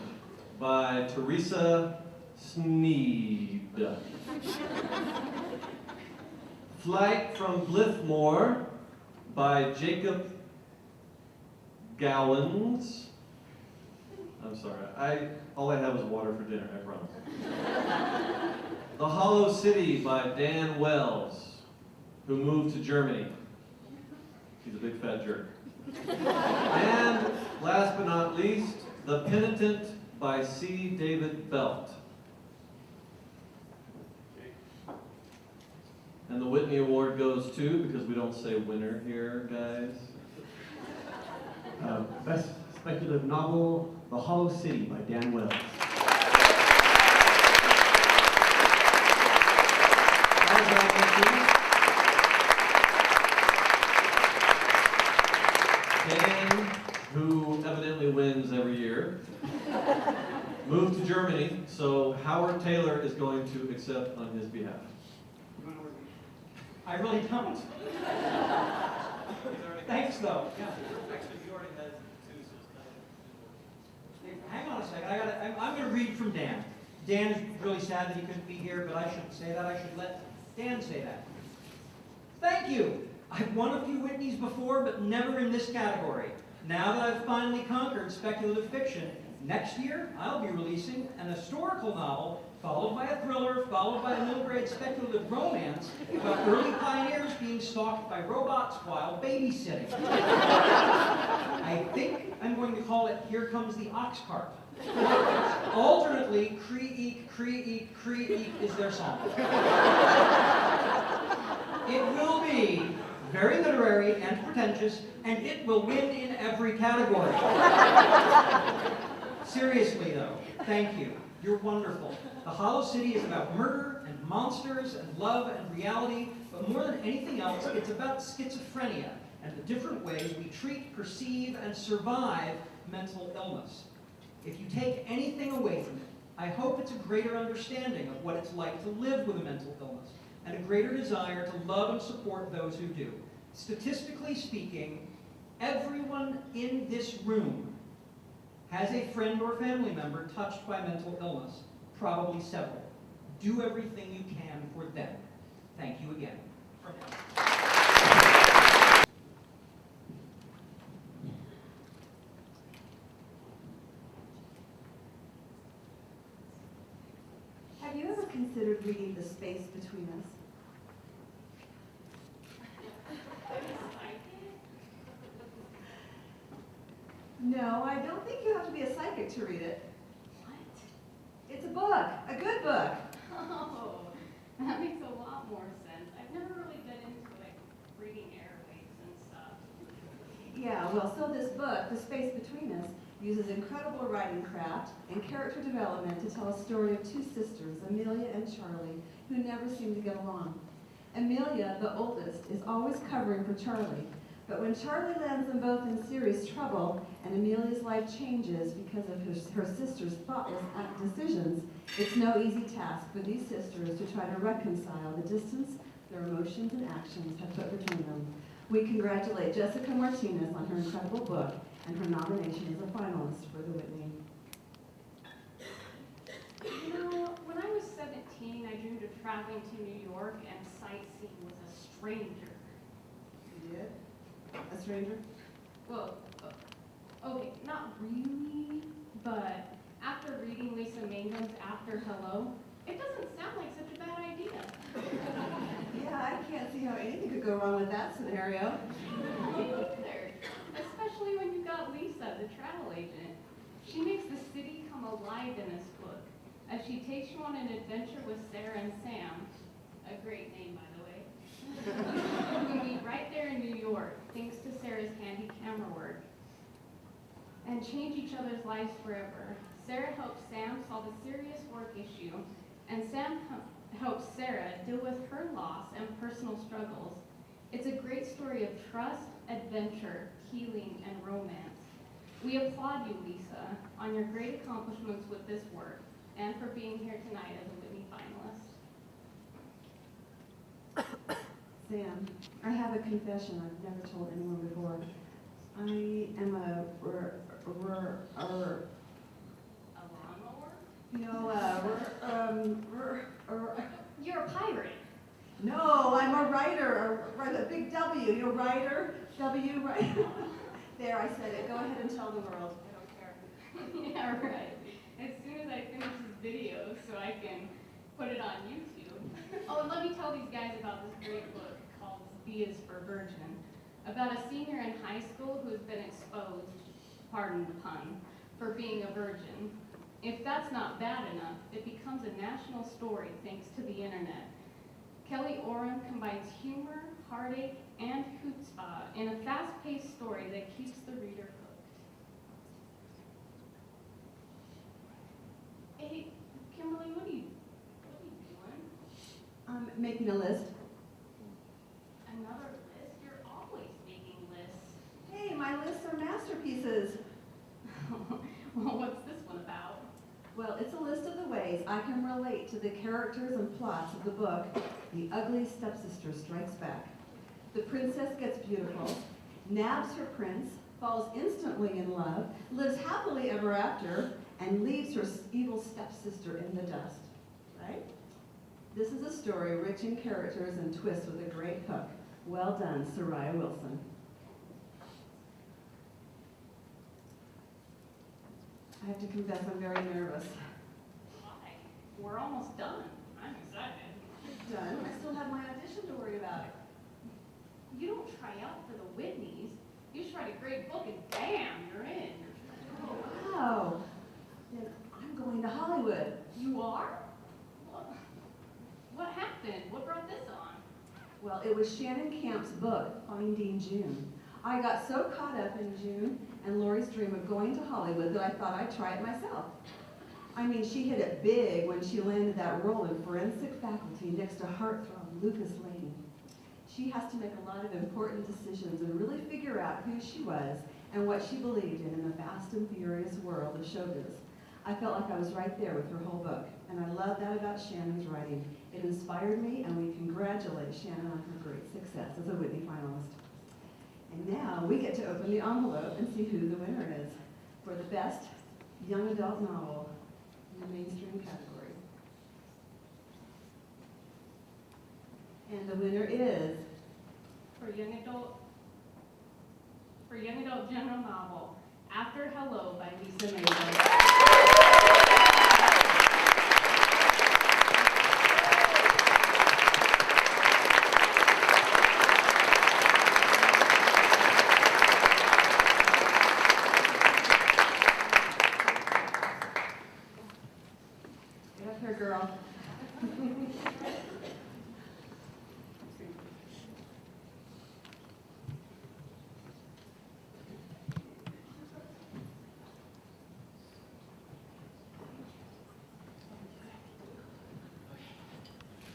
Speaker 12: by Teresa Sneed. Flight from Blithmore by Jacob Gowans. I'm sorry, all I have is water for dinner, I promise. The Hollow City by Dan Wells, who moved to Germany. He's a big fat jerk. And last but not least, The Penitent by C. David Belt. And the Whitney Award goes to, because we don't say winner here, guys.
Speaker 13: Best speculative novel, The Hollow City by Dan Wells.
Speaker 12: Dan, who evidently wins every year, moved to Germany, so Howard Taylor is going to accept on his behalf.
Speaker 11: I really don't. Thanks, though. Yeah.
Speaker 4: Actually, you already had two, so
Speaker 11: Hang on a second. I'm going to read from Dan. Dan is really sad that he couldn't be here, but I shouldn't say that. I should let Dan say that. Thank you. I've won a few Whitneys before, but never in this category. Now that I've finally conquered speculative fiction, next year I'll be releasing an historical novel, followed by a thriller, followed by a middle-grade speculative romance about early pioneers being stalked by robots while babysitting. I think I'm going to call it Here Comes the Ox Cart. Alternately, Cree-eek, Cree-eek, Cree-eek is their song. It will be very literary and pretentious, and it will win in every category. Seriously, though, thank you. You're wonderful. The Hollow City is about murder and monsters and love and reality, but more than anything else, it's about schizophrenia and the different ways we treat, perceive, and survive mental illness. If you take anything away from it, I hope it's a greater understanding of what it's like to live with a mental illness and a greater desire to love and support those who do. Statistically speaking, everyone in this room has a friend or family member touched by mental illness, probably several. Do everything you can for them. Thank you again.
Speaker 6: Have you ever considered reading The Space Between Us? No, I don't think you have to be a psychic to read it.
Speaker 2: What?
Speaker 6: It's a book, a good book.
Speaker 2: Oh, that makes a lot more sense. I've never really been into like reading airwaves and stuff.
Speaker 6: Yeah, well, so this book, The Space Between Us, uses incredible writing craft and character development to tell a story of two sisters, Amelia and Charlie, who never seem to get along. Amelia, the oldest, is always covering for Charlie, but when Charlie lands them both in serious trouble and Amelia's life changes because of her sister's thoughtless decisions, it's no easy task for these sisters to try to reconcile the distance their emotions and actions have put between them. We congratulate Jessica Martinez on her incredible book and her nomination as a finalist for the Whitney.
Speaker 5: You know, when I was 17, I dreamed of traveling to New York and sightseeing with a stranger.
Speaker 6: You did? A stranger?
Speaker 5: Well, okay, not really, but after reading Lisa Mangum's After Hello, it doesn't sound like such a bad idea.
Speaker 6: Yeah, I can't see how anything could go wrong with that scenario.
Speaker 5: Me neither, especially when you've got Lisa, the travel agent. She makes the city come alive in this book as she takes you on an adventure with Sarah and Sam, a great name, by the way. We meet right there in New York, thanks to Sarah's handy camera work, and change each other's lives forever. Sarah helps Sam solve a serious work issue, and Sam helps Sarah deal with her loss and personal struggles. It's a great story of trust, adventure, healing, and romance. We applaud you, Lisa, on your great accomplishments with this work, and for being here tonight as a Whitney finalist.
Speaker 6: Sam, I have a confession I've never told anyone before. I am a
Speaker 5: lawnmower? You're a pirate.
Speaker 6: No, I'm a writer, a big W, you're a writer, W, right? There, I said it. Go ahead and tell the world.
Speaker 5: I don't care. Yeah, right. As soon as I finish this video so I can put it on YouTube. Oh, and let me tell these guys about this great book called B is for Virgin, about a senior in high school who has been exposed, pardon the pun, for being a virgin. If that's not bad enough, it becomes a national story thanks to the internet. Kelly Oram combines humor, heartache, and chutzpah in a fast-paced story that keeps the reader hooked. Hey, Kimberly, what are you doing?
Speaker 6: I'm making a list.
Speaker 5: Another list? You're always making lists.
Speaker 6: Hey, my lists are masterpieces.
Speaker 5: Well, what's this one about?
Speaker 6: Well, it's a list of the ways I can relate to the characters and plots of the book, The Ugly Stepsister Strikes Back. The princess gets beautiful, nabs her prince, falls instantly in love, lives happily ever after, and leaves her evil stepsister in the dust. Right? This is a story rich in characters and twists with a great hook. Well done, Soraya Wilson. I have to confess, I'm very nervous.
Speaker 5: Why? We're almost done. I'm excited.
Speaker 6: Done. I still have my audition to worry about.
Speaker 5: You don't try out for the Whitneys. You just write a great book and bam, you're in.
Speaker 6: Oh, wow. Then I'm going to Hollywood.
Speaker 5: You are? What happened? What brought this on?
Speaker 6: Well, it was Shannon Camp's book, Finding June. I got so caught up in June and Lori's dream of going to Hollywood that I thought I'd try it myself. I mean, she hit it big when she landed that role in Forensic Faculty next to heartthrob Lucas Lane. She has to make a lot of important decisions and really figure out who she was and what she believed in the fast and furious world of showbiz. I felt like I was right there with her whole book, and I love that about Shannon's writing. It inspired me, and we congratulate Shannon on her great success as a Whitney finalist. And now we get to open the envelope and see who the winner is for the best young adult novel in the mainstream category. And the winner is
Speaker 5: For young adult general novel, After Hello by Lisa Mason.
Speaker 6: That's her girl.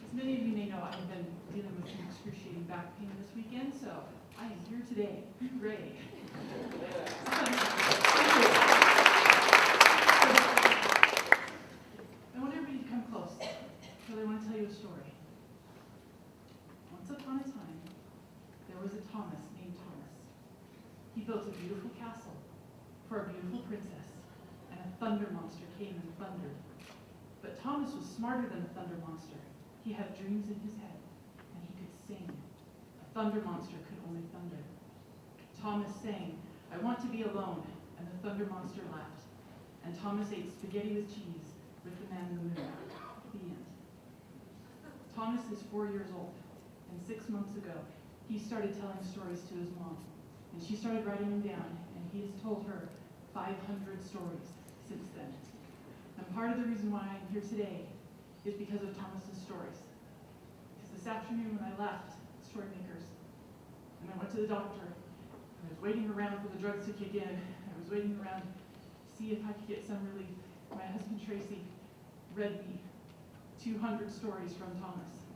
Speaker 5: As many of you may know, I have been dealing with some excruciating back pain this weekend, so I am here today, ready. I want everybody to come close, because I want to tell you a story. Once upon a time, there was a Thomas named Thomas. He built a beautiful castle for a beautiful princess, and a thunder monster came and thundered. But Thomas was smarter than a thunder monster. He had dreams in his head, and he could sing. A thunder monster could only thunder. Thomas sang, "I want to be alone," and the thunder monster left. And Thomas ate spaghetti with cheese with the man in the moon. The end. Thomas is 4 years old, and 6 months ago, he started telling stories to his mom. And she started writing them down, and he has told her 500 stories since then. And part of the reason why I'm here today is because of Thomas's stories. Because this afternoon when I left Storymakers, and I went to the doctor, and I was waiting around for the drugs to kick in, I was waiting around to see if I could get some relief. My husband Tracy read me 200 stories from Thomas.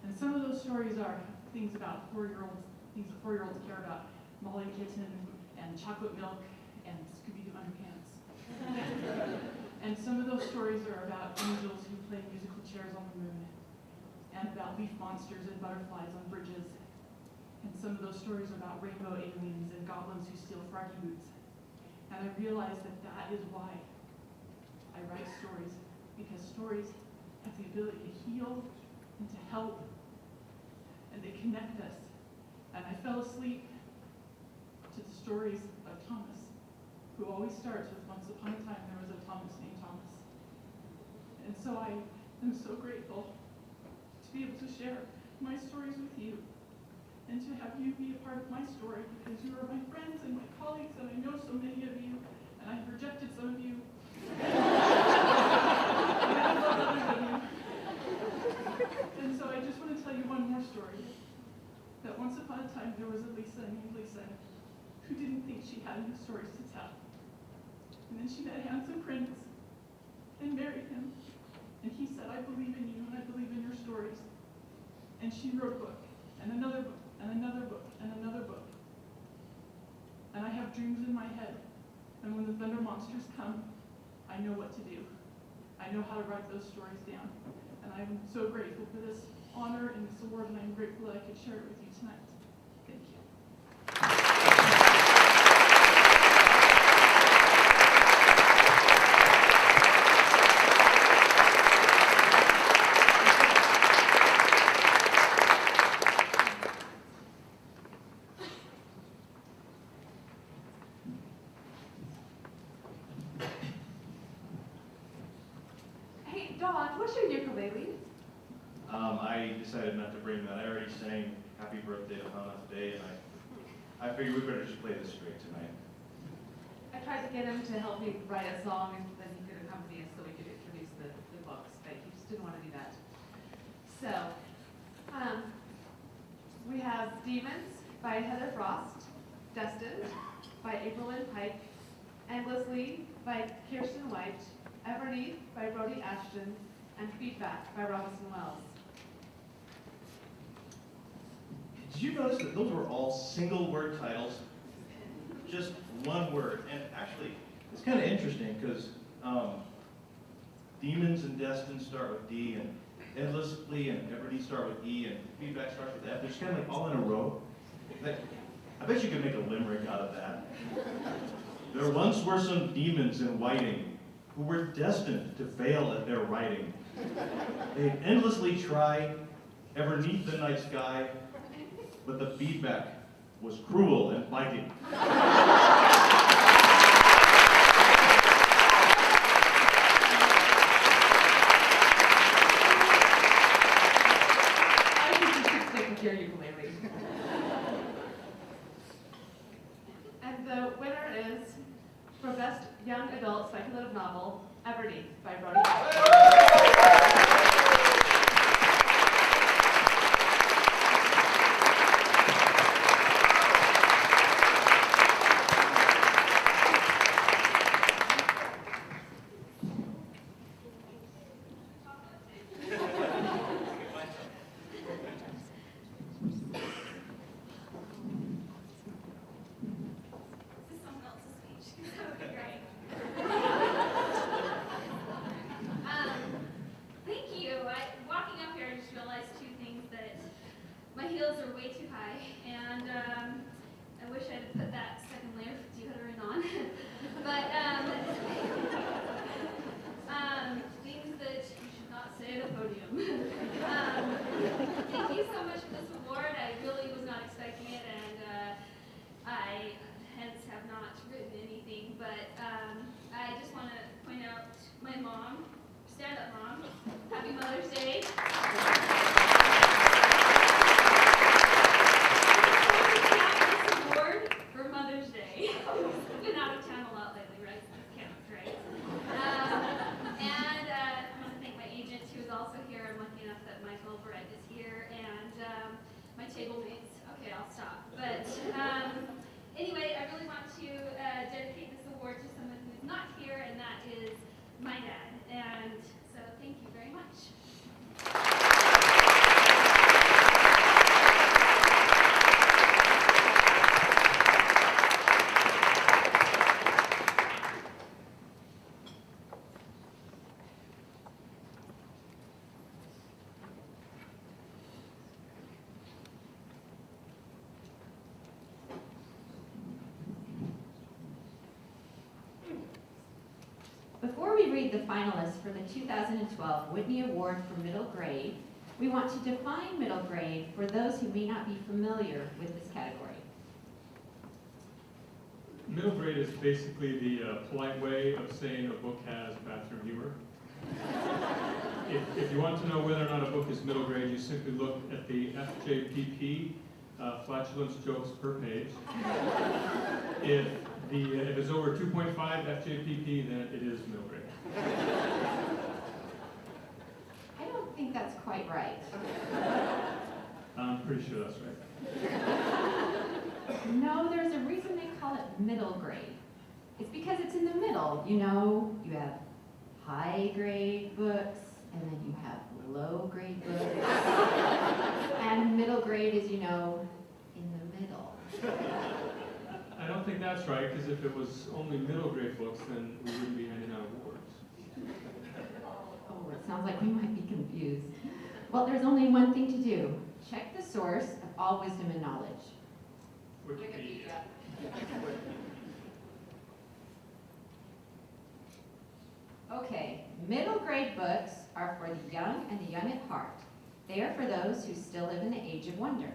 Speaker 5: And some of those stories are things about 4-year-olds, things that 4-year-olds care about. Molly Kitten and chocolate milk and Scooby-Doo underpants. And some of those stories are about angels who play musical chairs on the moon, and about leaf monsters and butterflies on bridges. And some of those stories are about rainbow aliens and goblins who steal froggy boots. And I realized that that is why I write stories, because stories have the ability to heal and to help, and they connect us. And I fell asleep to the stories of Thomas, who always starts with "Once upon a time there was a Thomas named Thomas." And so I am so grateful to be able to share my stories with you, and to have you be a part of my story, because you are my friends and my colleagues, and I know so many of you, and I've rejected some of you. And I love others of you. And so I just want to tell you one more story. That once upon a time there was a Lisa named Lisa who didn't think she had any stories to tell. And then she met a handsome prince and married him. And he said, "I believe in you and I believe in your stories." And she wrote a book, and another book, and another book, and another book. And I have dreams in my head. And when the thunder monsters come, I know what to do. I know how to write those stories down. And I'm so grateful for this honor and this award, and I'm grateful that I could share it with you tonight. Thank you.
Speaker 1: Hey, Dawn, what's your ukulele?
Speaker 12: I decided not to bring that. I already sang "Happy Birthday" to Hannah today, and I figured we better just play this straight tonight.
Speaker 5: I tried to get him to help me write a song and then he could accompany us so we could introduce the books, but he just didn't want to do that. So, we have Demons by Heather Frost, Destined by April Lynn Pike, Endlessly by Kirsten White, Everneath by Brody Ashton, and Feedback by Robinson Wells.
Speaker 12: Did you notice that those were all single-word titles? Just
Speaker 14: one word. And actually, it's kind of interesting because demons and destined start with D, and endlessly and everly start with E, and feedback starts with F. They're just kind of like all in a row. Like, I bet you could make a limerick out of that. There once were some demons in Whiting who were destined to fail at their writing. They endlessly tried, ever neath the night sky, but the feedback was cruel and biting.
Speaker 5: I think you should stick with your ukulele. And the winner is for Best Young Adult Speculative Novel, Everneath by Brody.
Speaker 8: This is someone else's speech, because that would be great. Thank you. Walking up here, I just realized two things: that my heels are way too high, and I wish I'd put that second layer of deodorant on. But things that you should not say at a podium. Thank you so much for this award. I really was not expecting it, and I hence have not written anything, but I just want to point out my mom, stand-up mom, happy Mother's Day. This award for Mother's Day. I've been out of town a lot lately, right? This counts, right? And I want to thank my agent who is also here. I'm lucky enough that Michael Brett is here, and my table mates. Okay, I'll stop. But anyway, I really want to dedicate this award to someone who's not here, and that is my dad. And so thank you very much.
Speaker 15: Before we read the finalists for the 2012 Whitney Award for middle grade, we want to define middle grade for those who may not be familiar with this category.
Speaker 16: Middle grade is basically the polite way of saying a book has bathroom humor. If you want to know whether or not a book is middle grade, you simply look at the FJPP, flatulence jokes per page. If it's over 2.5 FJPP, then it is middle grade.
Speaker 15: I don't think that's quite right.
Speaker 16: I'm pretty sure that's right.
Speaker 15: No, there's a reason they call it middle grade. It's because it's in the middle. You know, you have high grade books, and then you have low grade books. And middle grade is, you know, in the middle.
Speaker 16: I don't think that's right, because if it was only middle grade books, then we wouldn't be handing out awards.
Speaker 15: Oh, it sounds like we might be confused. Well, there's only one thing to do. Check the source of all wisdom and knowledge.
Speaker 16: Wikipedia.
Speaker 15: Okay, middle grade books are for the young and the young at heart. They are for those who still live in the age of wonder.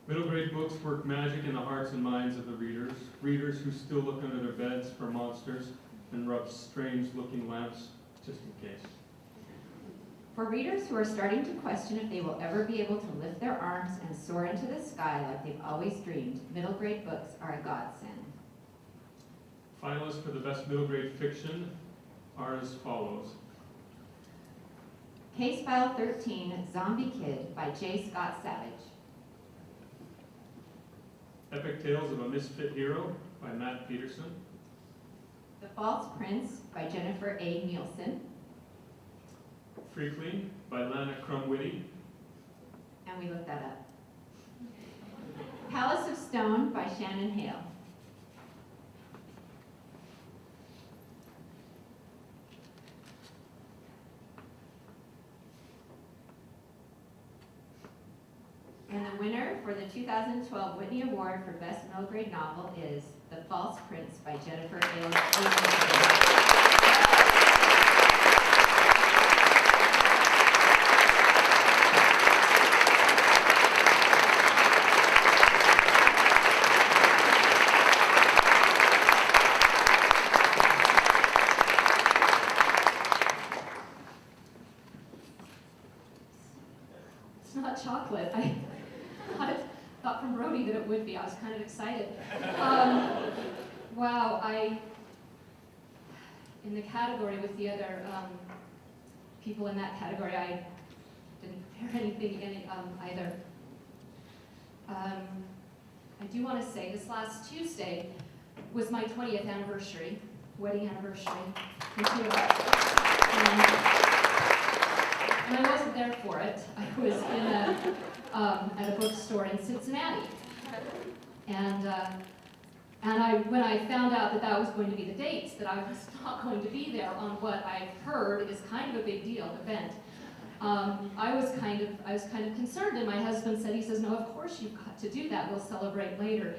Speaker 16: Middle grade books work magic in the hearts and minds of the readers. Readers who still look under their beds for monsters and rub strange looking lamps just in case.
Speaker 15: For readers who are starting to question if they will ever be able to lift their arms and soar into the sky like they've always dreamed, middle grade books are a godsend.
Speaker 16: Finalists for the best middle grade fiction are as follows.
Speaker 15: Case File 13, Zombie Kid by J. Scott Savage.
Speaker 16: Epic Tales of a Misfit Hero by Matt Peterson.
Speaker 15: The False Prince by Jennifer A. Nielsen.
Speaker 16: Freakling by Lana Crumwitty.
Speaker 15: And we looked that up. Palace of Stone by Shannon Hale. And the winner for the 2012 Whitney Award for Best Middle Grade Novel is The False Prince by Jennifer Ailes. It's not chocolate. I thought from Brody that it would be. I was kind of excited. Wow, in the category with the other people in that category, I didn't prepare anything either. I do want to say this last Tuesday was my 20th anniversary, wedding anniversary. And I wasn't there for it. I was in at a bookstore in Cincinnati. And when I found out that was going to be the dates, that I was not going to be there on what I've heard is kind of a big deal event, I was kind of concerned. And my husband said, he says, no, of course you've got to do that. We'll celebrate later.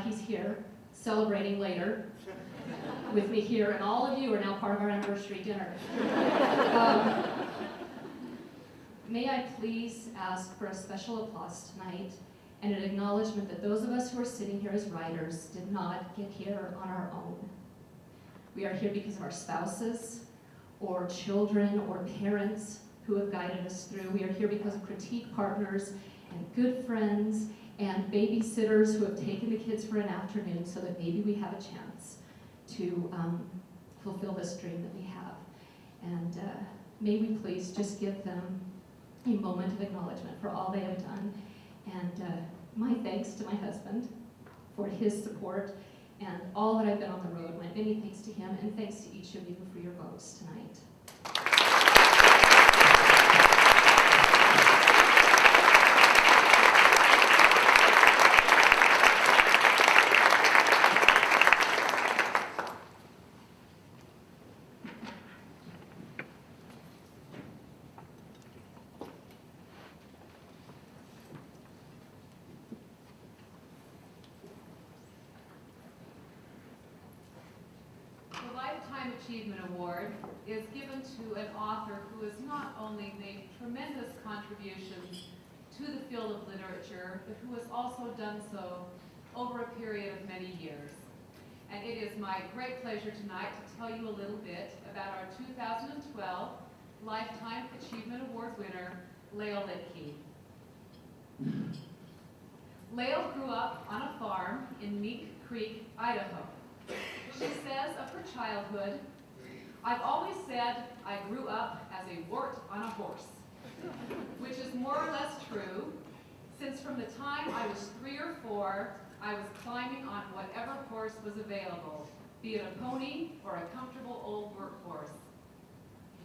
Speaker 15: He's here celebrating later with me here, and all of you are now part of our anniversary dinner. May I please ask for a special applause tonight and an acknowledgement that those of us who are sitting here as writers did not get here on our own. We are here because of our spouses, or children, or parents who have guided us through. We are here because of critique partners and good friends and babysitters who have taken the kids for an afternoon so that maybe we have a chance to fulfill this dream that we have. And may we please just give them a moment of acknowledgement for all they have done. And my thanks to my husband for his support and all that I've been on the road. My many thanks to him, and thanks to each of you for your votes tonight.
Speaker 2: The Lifetime Achievement Award is given to an author who has not only made tremendous contributions to the field of literature, but who has also done so over a period of many years. And it is my great pleasure tonight to tell you a little bit about our 2012 Lifetime Achievement Award winner, Lael Lidke. Lael grew up on a farm in Mink Creek, Idaho. She says of her childhood, "I've always said I grew up as a wart on a horse," which is more or less true, since from the time I was 3 or 4, I was climbing on whatever horse was available, be it a pony or a comfortable old workhorse.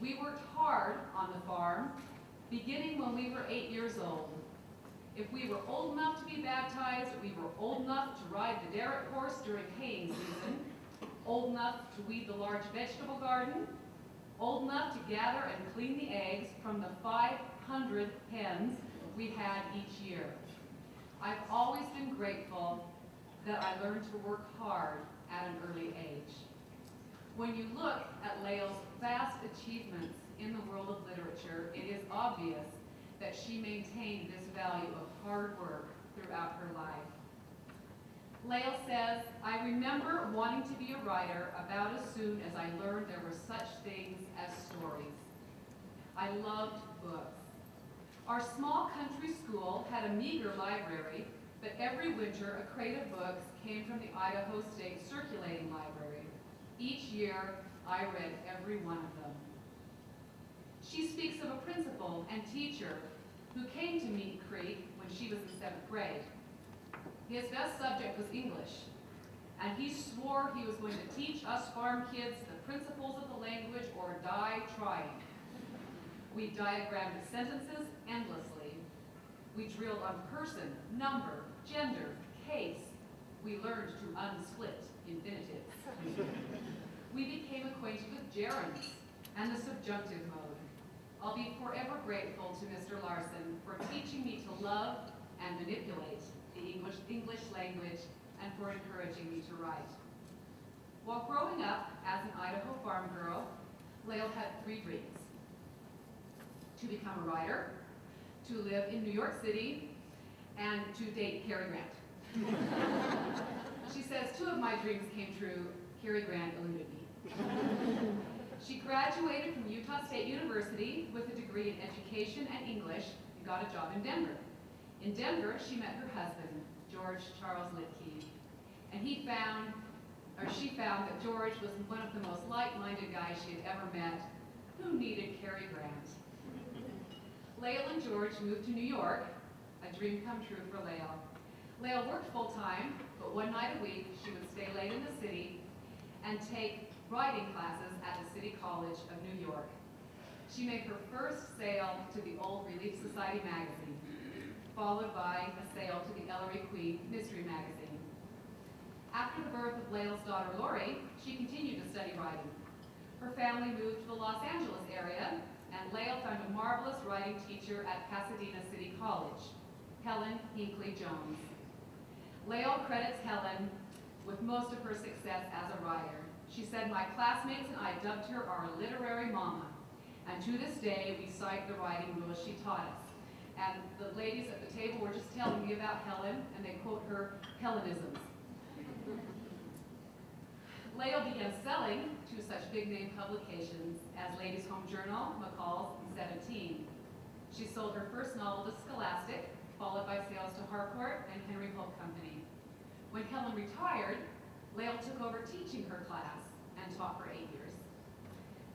Speaker 2: We worked hard on the farm, beginning when we were 8 years old. If we were old enough to be baptized, we were old enough to ride the derrick horse during haying season, old enough to weed the large vegetable garden, old enough to gather and clean the eggs from the 500 hens we had each year. I've always been grateful that I learned to work hard at an early age. When you look at Lael's vast achievements in the world of literature, it is obvious that she maintained this value of hard work throughout her life. Lael says, "I remember wanting to be a writer about as soon as I learned there were such things as stories. I loved books. Our small country school had a meager library, but every winter a crate of books came from the Idaho State Circulating Library. Each year, I read every one of them." She speaks of a principal and teacher who came to Mink Creek when she was in 7th grade. His best subject was English, and he swore he was going to teach us farm kids the principles of the language or die trying. We diagrammed sentences endlessly. We drilled on person, number, gender,
Speaker 17: case, we learned to unsplit infinitives. We became acquainted with gerunds and the subjunctive mode. I'll be forever grateful to Mr. Larson for teaching me to love and manipulate the English language and for encouraging me to write. While growing up as an Idaho farm girl, Lael had 3 dreams: to become a writer, to live in New York City, and to date Cary Grant. She says 2 of my dreams came true. Cary Grant eluded me. She graduated from Utah State University with a degree in education and English and got a job in Denver. In Denver, she met her husband, George Charles Litkey, and she found that George was one of the most like-minded guys she had ever met, who needed Cary Grant. Lael and George moved to New York, a dream come true for Lael. Lael worked full-time, but one night a week she would stay late in the city and take writing classes at the City College of New York. She made her first sale to the Old Relief Society magazine, followed by a sale to the Ellery Queen Mystery magazine. After the birth of Lael's daughter Lori, she continued to study writing. Her family moved to the Los Angeles area, and Lael found a marvelous writing teacher at Pasadena City College, Helen Hinckley Jones. Lael credits Helen with most of her success as a writer. She said, "My classmates and I dubbed her our literary mama, and to this day we cite the writing rules she taught us." And the ladies at the table were just telling me about Helen, and they quote her Hellenisms. Lael began selling to such big-name publications as Ladies' Home Journal, McCall's, and 17. She sold her first novel to Scholastic, followed by sales to Harcourt and Henry Hope Company. When Helen retired, Lael took over teaching her class and taught for 8 years.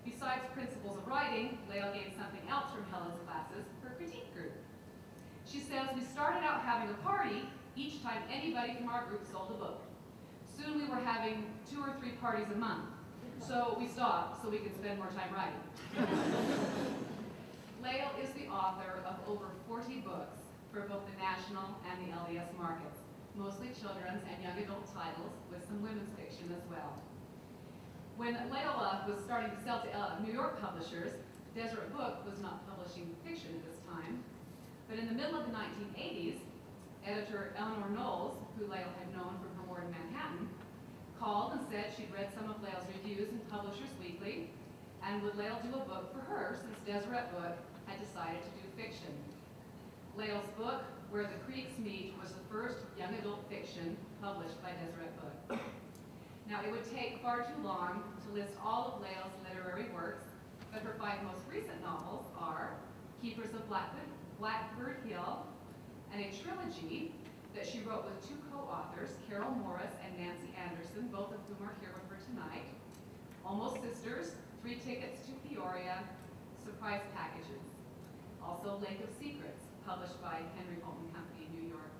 Speaker 17: Besides principles of writing, Lael gained something else from Helen's classes, her critique group. She says, "We started out having a party each time anybody from our group sold a book. Soon we were having 2 or 3 parties a month, so we stopped so we could spend more time writing." Lael is the author of over 40 books for both the national and the LDS markets, mostly children's and young adult titles with some women's fiction as well. When Lael was starting to sell to New York publishers, Deseret Book was not publishing fiction at this time, but in the middle of the 1980s, editor Eleanor Knowles, who Lael had known from her work in Manhattan, called and said she'd read some of Lael's reviews in Publishers Weekly and would Lael do a book for her since Deseret Book had decided to do fiction. Lael's book, Where the Creeks Meet, was the first young adult fiction published by Deseret Book. Now, it would take far too long to list all of Lael's literary works, but her 5 most recent novels are Keepers of Blackbird Hill, and a trilogy that she wrote with 2 co-authors, Carol Morris and Nancy Anderson, both of whom are here with her tonight. Almost Sisters, 3 Tickets to Peoria, Surprise Packages. Also Lake of Secrets, published by Henry Holt and Company in New York.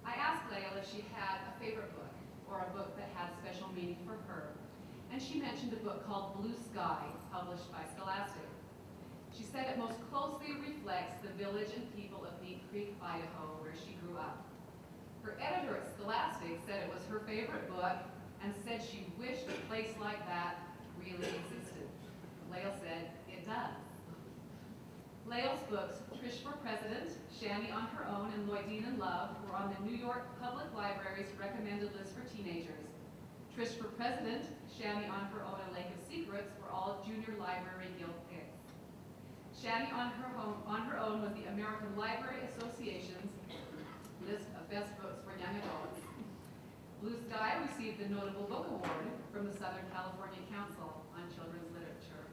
Speaker 17: I asked Lael if she had a favorite book, or a book that had special meaning for her, and she mentioned a book called Blue Sky, published by Scholastic. She said it most closely reflects the village and people of Neat Creek, Idaho, where she grew up. Her editor at Scholastic said it was her favorite book and said she wished a place like that really existed. Lael said, "It does." Lael's books, Trish for President, Shanny on Her Own, and Lloydine in Love, were on the New York Public Library's recommended list for teenagers. Trish for President, Shanny on Her Own, and Lake of Secrets were all Junior Library Guild picks. Shanny on Her Own was the American Library Association's list of best books for young adults. Blue Sky received the Notable Book Award from the Southern California Council on Children's Literature.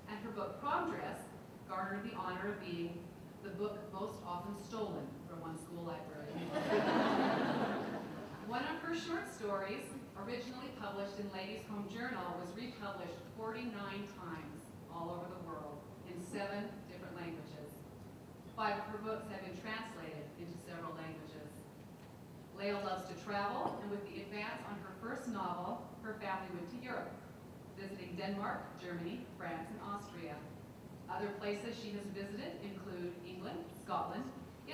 Speaker 17: And her book Prom Dress garnered the honor of being the book most often stolen from one school library. One of her short stories, originally published in Ladies' Home Journal, was republished 49 times all over the world in 7 different languages. 5 of her books have been translated into several languages. Lael loves to travel, and with the advance on her first novel, her family went to Europe, visiting Denmark, Germany, France, and Austria. Other places she has visited include England, Scotland,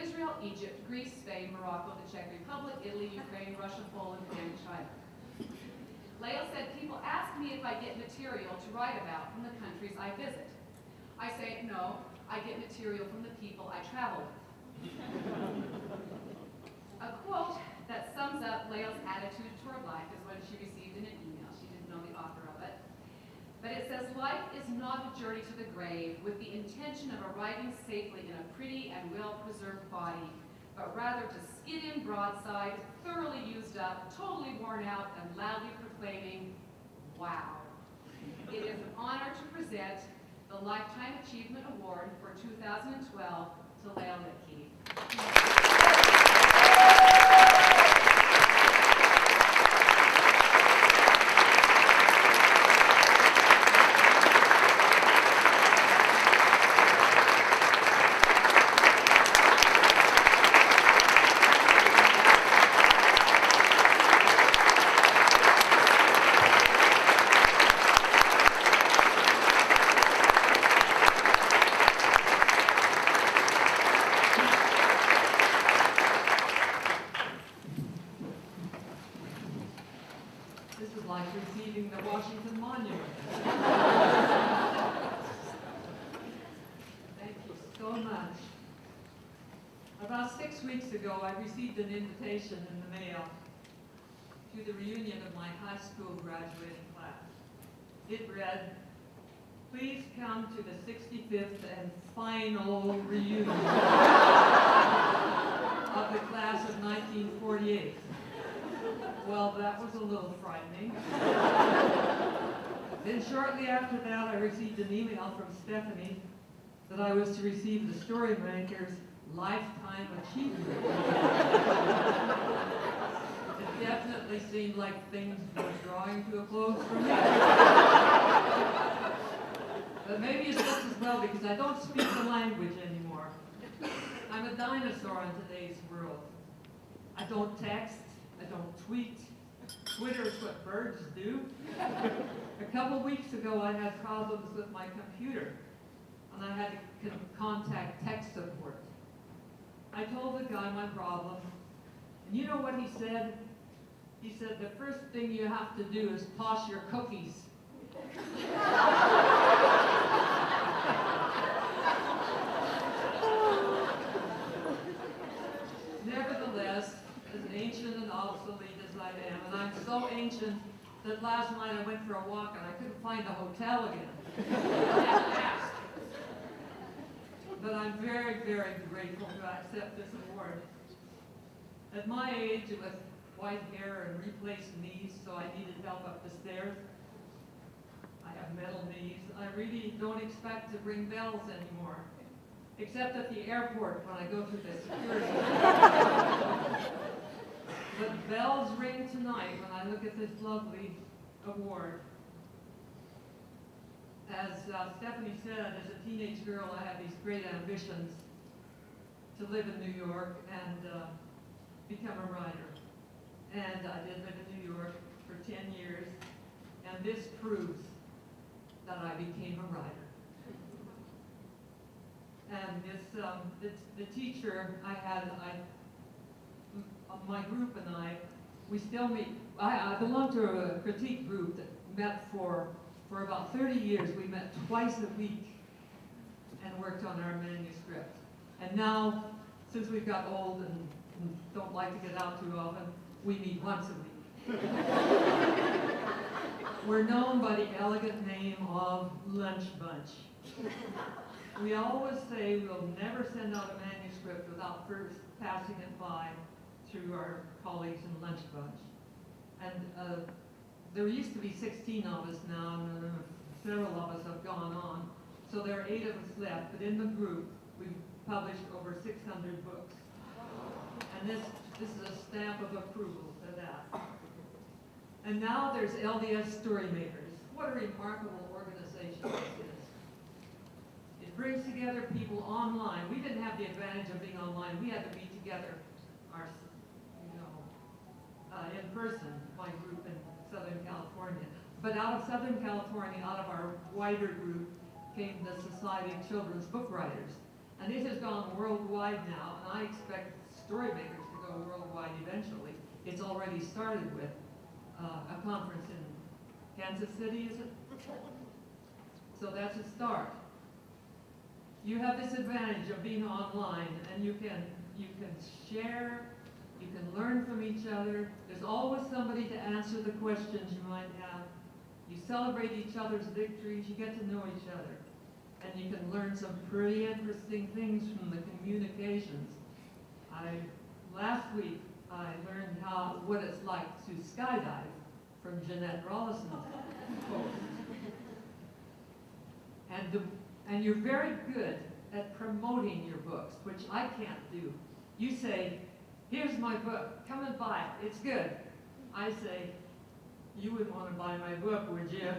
Speaker 17: Israel, Egypt, Greece, Spain, Morocco, the Czech Republic, Italy, Ukraine, Russia, Poland, and China. Leo said, people ask me if I get material to write about from the countries I visit. I say, no, I get material from the people I travel with. A quote that sums up Leo's attitude toward life is one she received in an email. She didn't know the author of it. But it says, life is not a journey to the grave with the intention of arriving safely in a pretty and well-preserved body, but rather to skid in broadside, thoroughly used up, totally worn out, and loudly proclaiming, wow. It is an honor to present the Lifetime Achievement Award for 2012 to Leo Litke.
Speaker 18: This is like receiving the Washington Monument. Thank you so much. About 6 weeks ago, I received an invitation in the mail to the reunion of my high school graduating class. It read, please come to the 65th and final reunion of the class of 1948. Well, that was a little frightening. Then shortly after that, I received an email from Stephanie that I was to receive the Storymaker's Lifetime Achievement Award. It definitely seemed like things were drawing to a close for me. But maybe it's just as well because I don't speak the language anymore. I'm a dinosaur in today's world. I don't text. I don't tweet. Twitter is what birds do. A couple weeks ago, I had problems with my computer, and I had to contact tech support. I told the guy my problem, and you know what he said? He said, the first thing you have to do is toss your cookies. Nevertheless, as ancient and obsolete as I am, and I'm so ancient that last night I went for a walk and I couldn't find a hotel again. I had to ask. But I'm very, very grateful to accept this award. At my age, with white hair and replaced knees, so I needed help up the stairs. I have metal knees. I really don't expect to ring bells anymore, except at the airport when I go through the security. But bells ring tonight when I look at this lovely award. As Stephanie said, as a teenage girl, I had these great ambitions to live in New York and become a writer. And I did live in New York for 10 years, and this proves that I became a writer. And this, the teacher I had, my group and I, we still meet. I belong to a critique group that met for about 30 years. We met twice a week and worked on our manuscript. And now, since we've got old and don't like to get out too often, we meet once a week. We're known by the elegant name of Lunch Bunch. We always say we'll never send out a manuscript without first passing it by through our colleagues in Lunch Bunch. And there used to be 16 of us now, and several of us have gone on. So there are 8 of us left, but in the group, we've published over 600 books. And this is a stamp of approval to that. And now there's LDS Storymakers. What a remarkable organization this is. It brings together people online. We didn't have the advantage of being online. We had to be together, in person, my group in Southern California. But out of Southern California, out of our wider group, came the Society of Children's Book Writers. And it has gone worldwide now, and I expect story makers to go worldwide eventually. It's already started with a conference in Kansas City, is it? So that's a start. You have this advantage of being online, and you can share, you can learn from each other. There's always somebody to answer the questions you might have. You celebrate each other's victories, you get to know each other. And you can learn some pretty interesting things from the communications. Last week, I learned what it's like to skydive from Jeanette Rollison's post. And you're very good at promoting your books, which I can't do. You say, here's my book, come and buy it, it's good. I say, you wouldn't want to buy my book, would you?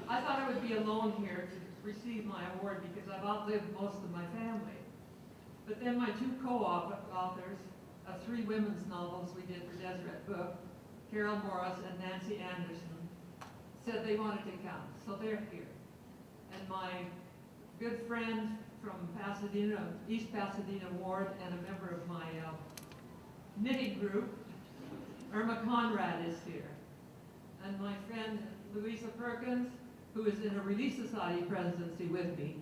Speaker 18: I thought I would be alone here to receive my award because I've outlived most of my family. But then my two co-authors of 3 women's novels we did for Deseret Book, Carol Morris and Nancy Anderson, said they wanted to come, so they're here. And my good friend from Pasadena, East Pasadena Ward, and a member of my knitting group, Irma Conrad, is here. And my friend Louisa Perkins, who is in a Relief Society presidency with me,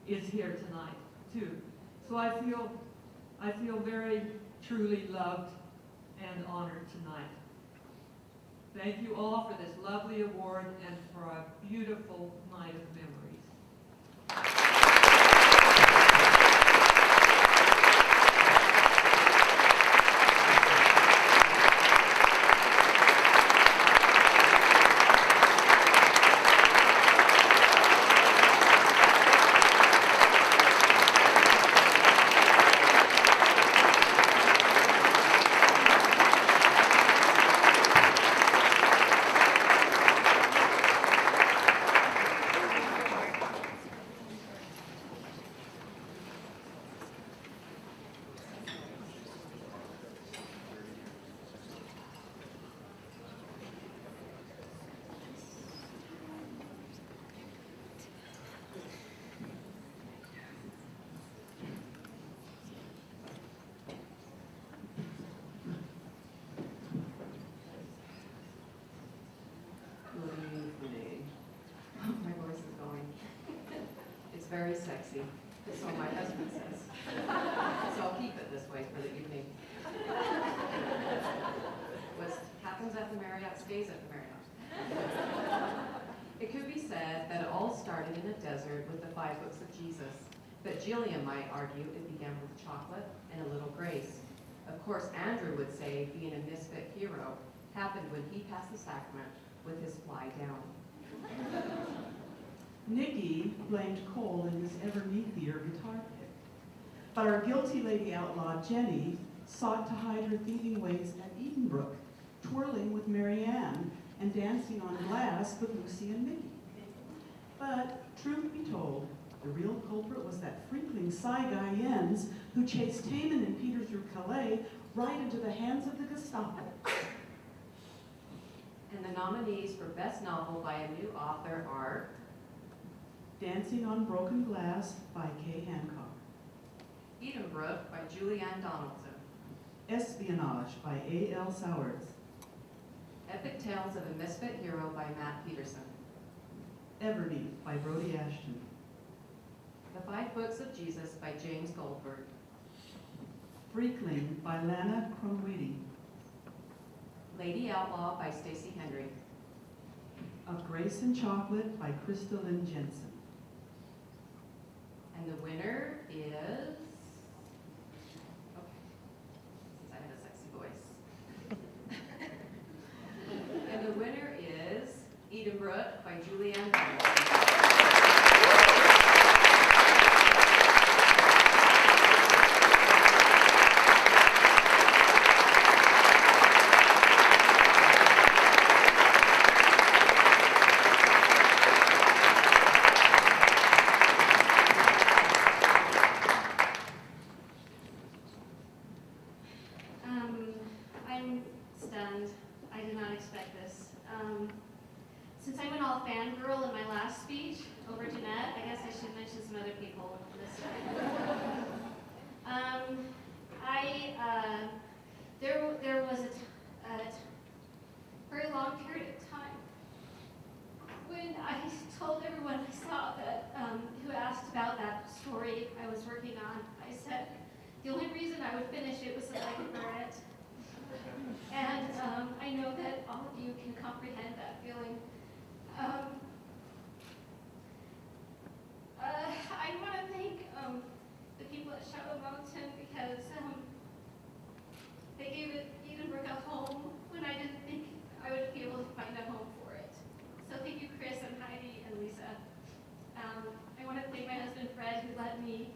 Speaker 18: is here tonight too. So I feel very truly loved and honored tonight. Thank you all for this lovely award and for a beautiful night of memories.
Speaker 15: Very sexy, so my husband says. So I'll keep it this way for the evening. What happens at the Marriott stays at the Marriott. It could be said that it all started in a desert with the 5 books of Jesus, but Jillian might argue it began with chocolate and a little grace. Of course, Andrew would say being a misfit hero happened when he passed the sacrament with his fly down.
Speaker 6: Nikki blamed Cole in his ever-neathier guitar pick. But our guilty lady outlaw, Jenny, sought to hide her thieving ways at Edenbrook, twirling with Mary Ann and dancing on glass with Lucy and Mickey. But, truth be told, the real culprit was that freakling Cy Guy Jens who chased Taman and Peter through Calais right into the hands of the Gestapo.
Speaker 15: And the nominees for Best Novel by a New Author are
Speaker 6: Dancing on Broken Glass by Kay Hancock.
Speaker 15: Edenbrook by Julianne Donaldson.
Speaker 6: Espionage by A.L. Sowards.
Speaker 15: Epic Tales of a Misfit Hero by Matt Peterson.
Speaker 6: Everneath by Brody Ashton.
Speaker 15: The 5 Books of Jesus by James Goldberg.
Speaker 6: Freakling by Lana Cromwitty.
Speaker 15: Lady Outlaw by Stacey Henry.
Speaker 6: Of Grace and Chocolate by Krista Lynn Jensen.
Speaker 15: And the winner is, okay, since I have a sexy voice. And the winner is Edenbrook by Julianne Donaldson.
Speaker 8: I'm stunned. I did not expect this. Since I went all fangirl in my reason I would finish it was so that I could burn it. And I know that all of you can comprehend that feeling. I want to thank the people at Shadow Mountain because they gave Edinburgh a home when I didn't think I would be able to find a home for it. So thank you, Chris and Heidi and Lisa. I want to thank my husband, Fred, who let me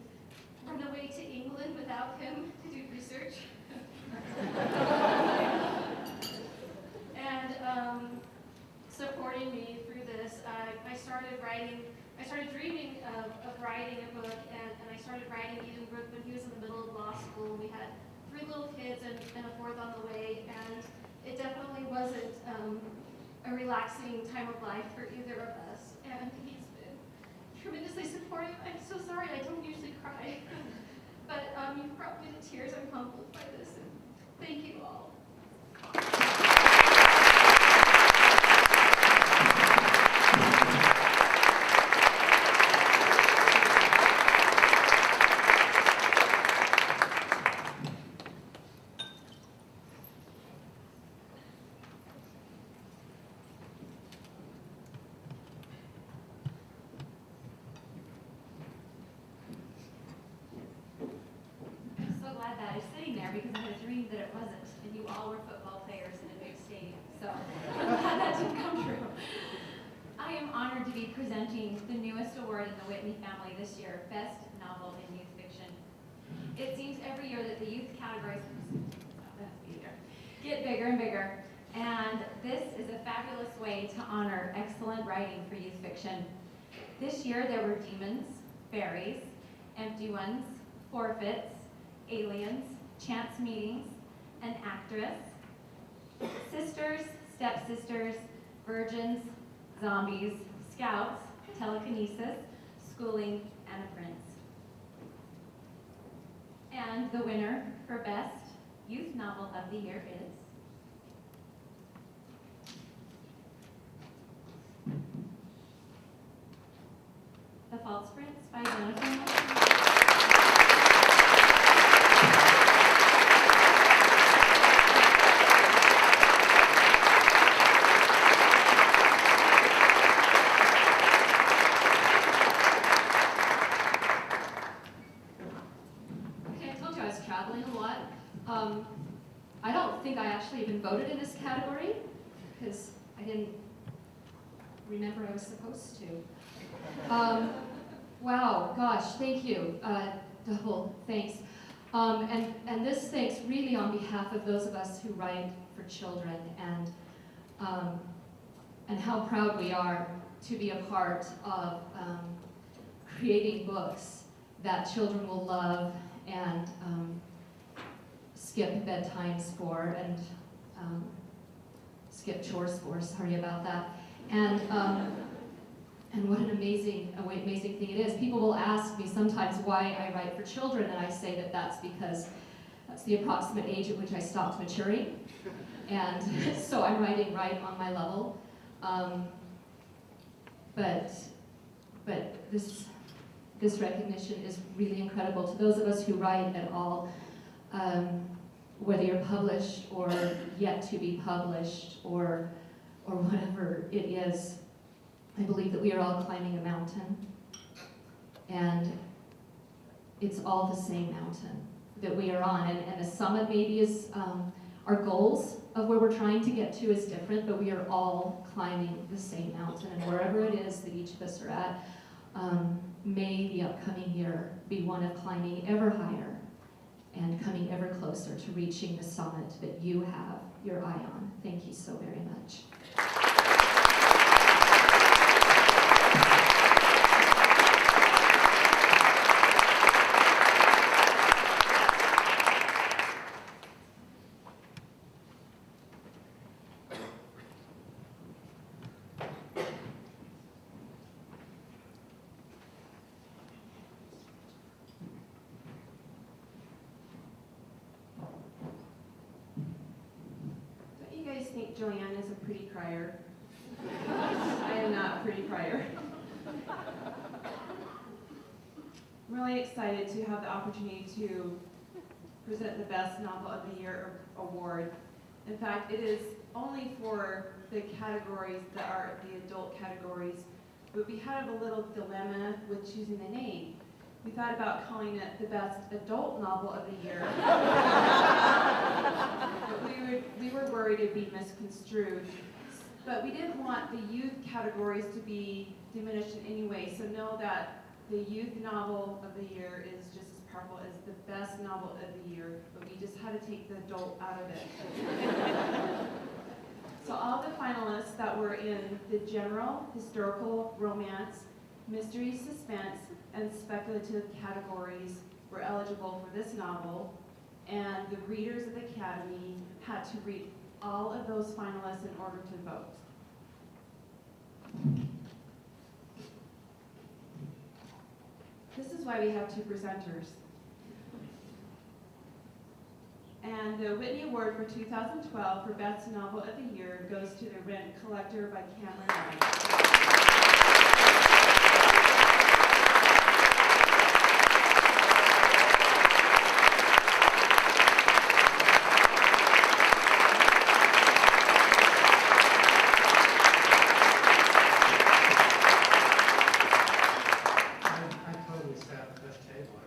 Speaker 8: run away to England without him to do research. And supporting me through this. I started dreaming of writing a book, and I started writing Edinburgh when he was in the middle of law school. We had 3 little kids and a 4th on the way, and it definitely wasn't a relaxing time of life for either of us. And he's been tremendously supportive. I'm so sorry, I don't usually cry. But you've brought me to tears. I'm humbled by this, and thank you all.
Speaker 15: Because I had a dream that it wasn't, and you all were football players in a big stadium. So I'm glad that didn't come true. I am honored to be presenting the newest award in the Whitney family this year, Best Novel in Youth Fiction. It seems every year that the youth categories get bigger and bigger, and this is a fabulous way to honor excellent writing for youth fiction. This year there were demons, fairies, empty ones, forfeits, aliens, chance meetings, an actress, sisters, stepsisters, virgins, zombies, scouts, telekinesis, schooling, and a prince. And the winner for Best Youth Novel of the Year is The False Prince by Jonathan Wilson.
Speaker 19: I don't think I actually even voted in this category because I didn't remember I was supposed to. Wow, gosh, thank you. Double thanks. And this thanks really on behalf of those of us who write for children and how proud we are to be a part of creating books that children will love and skip bedtimes for and skip chores for, sorry about that. And what an amazing thing it is. People will ask me sometimes why I write for children, and I say that that's because that's the approximate age at which I stopped maturing. And so I'm writing right on my level. But this recognition is really incredible to those of us who write at all. Whether you're published or yet to be published or whatever it is, I believe that we are all climbing a mountain, and it's all the same mountain that we are on, and the summit maybe is, our goals of where we're trying to get to is different, but we are all climbing the same mountain, and wherever it is that each of us are at, may the upcoming year be one of climbing ever higher and coming ever closer to reaching the summit that you have your eye on. Thank you so very much.
Speaker 1: Joanne is a pretty crier. I am not a pretty crier. I'm really excited to have the opportunity to present the Best Novel of the Year award. In fact, it is only for the categories that are the adult categories, but we had a little dilemma with choosing the name. We thought about calling it the Best Adult Novel of the Year, but we were worried it'd be misconstrued. But we didn't want the youth categories to be diminished in any way, so know that the youth novel of the year is just as powerful as the best novel of the year, but we just had to take the adult out of it. So all the finalists that were in the general, historical, romance, mystery, suspense, and speculative categories were eligible for this novel, and the readers of the Academy had to read all of those finalists in order to vote. This is why we have two presenters. And the Whitney Award for 2012 for Best Novel of the Year goes to The Rent Collector by Cameron Wright.
Speaker 4: I totally sat at the best table.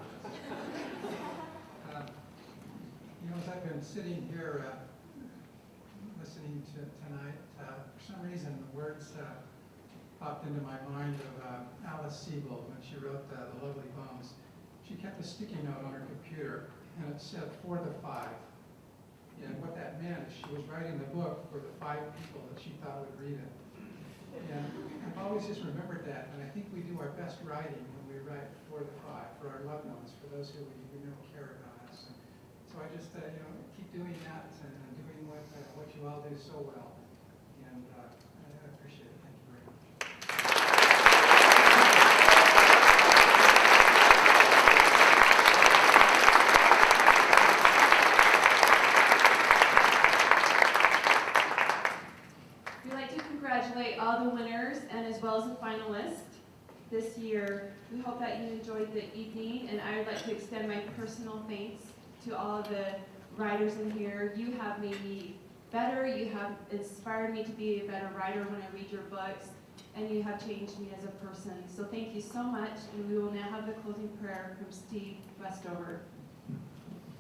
Speaker 4: As I've been sitting here listening to tonight, for some reason the words popped into my mind of Alice Sebold when she wrote The Lovely Bones. She kept a sticky note on her computer, and it said, "For the 5." And what that meant is she was writing the book for the 5 people that she thought would read it. And I've always just remembered that, and I think we do our best writing when we write for the 5, for our loved ones, for those who we know care about us. And so I just, keep doing that and doing what you all do so well. And I appreciate it. Thank you very much.
Speaker 1: We'd like to congratulate all the winners and as well as the finalists this year. We hope that you enjoyed the evening, and I would like to extend my personal thanks to all of the writers in here. You have made me better, you have inspired me to be a better writer when I read your books, and you have changed me as a person. So thank you so much, and we will now have the closing prayer from Steve Westover.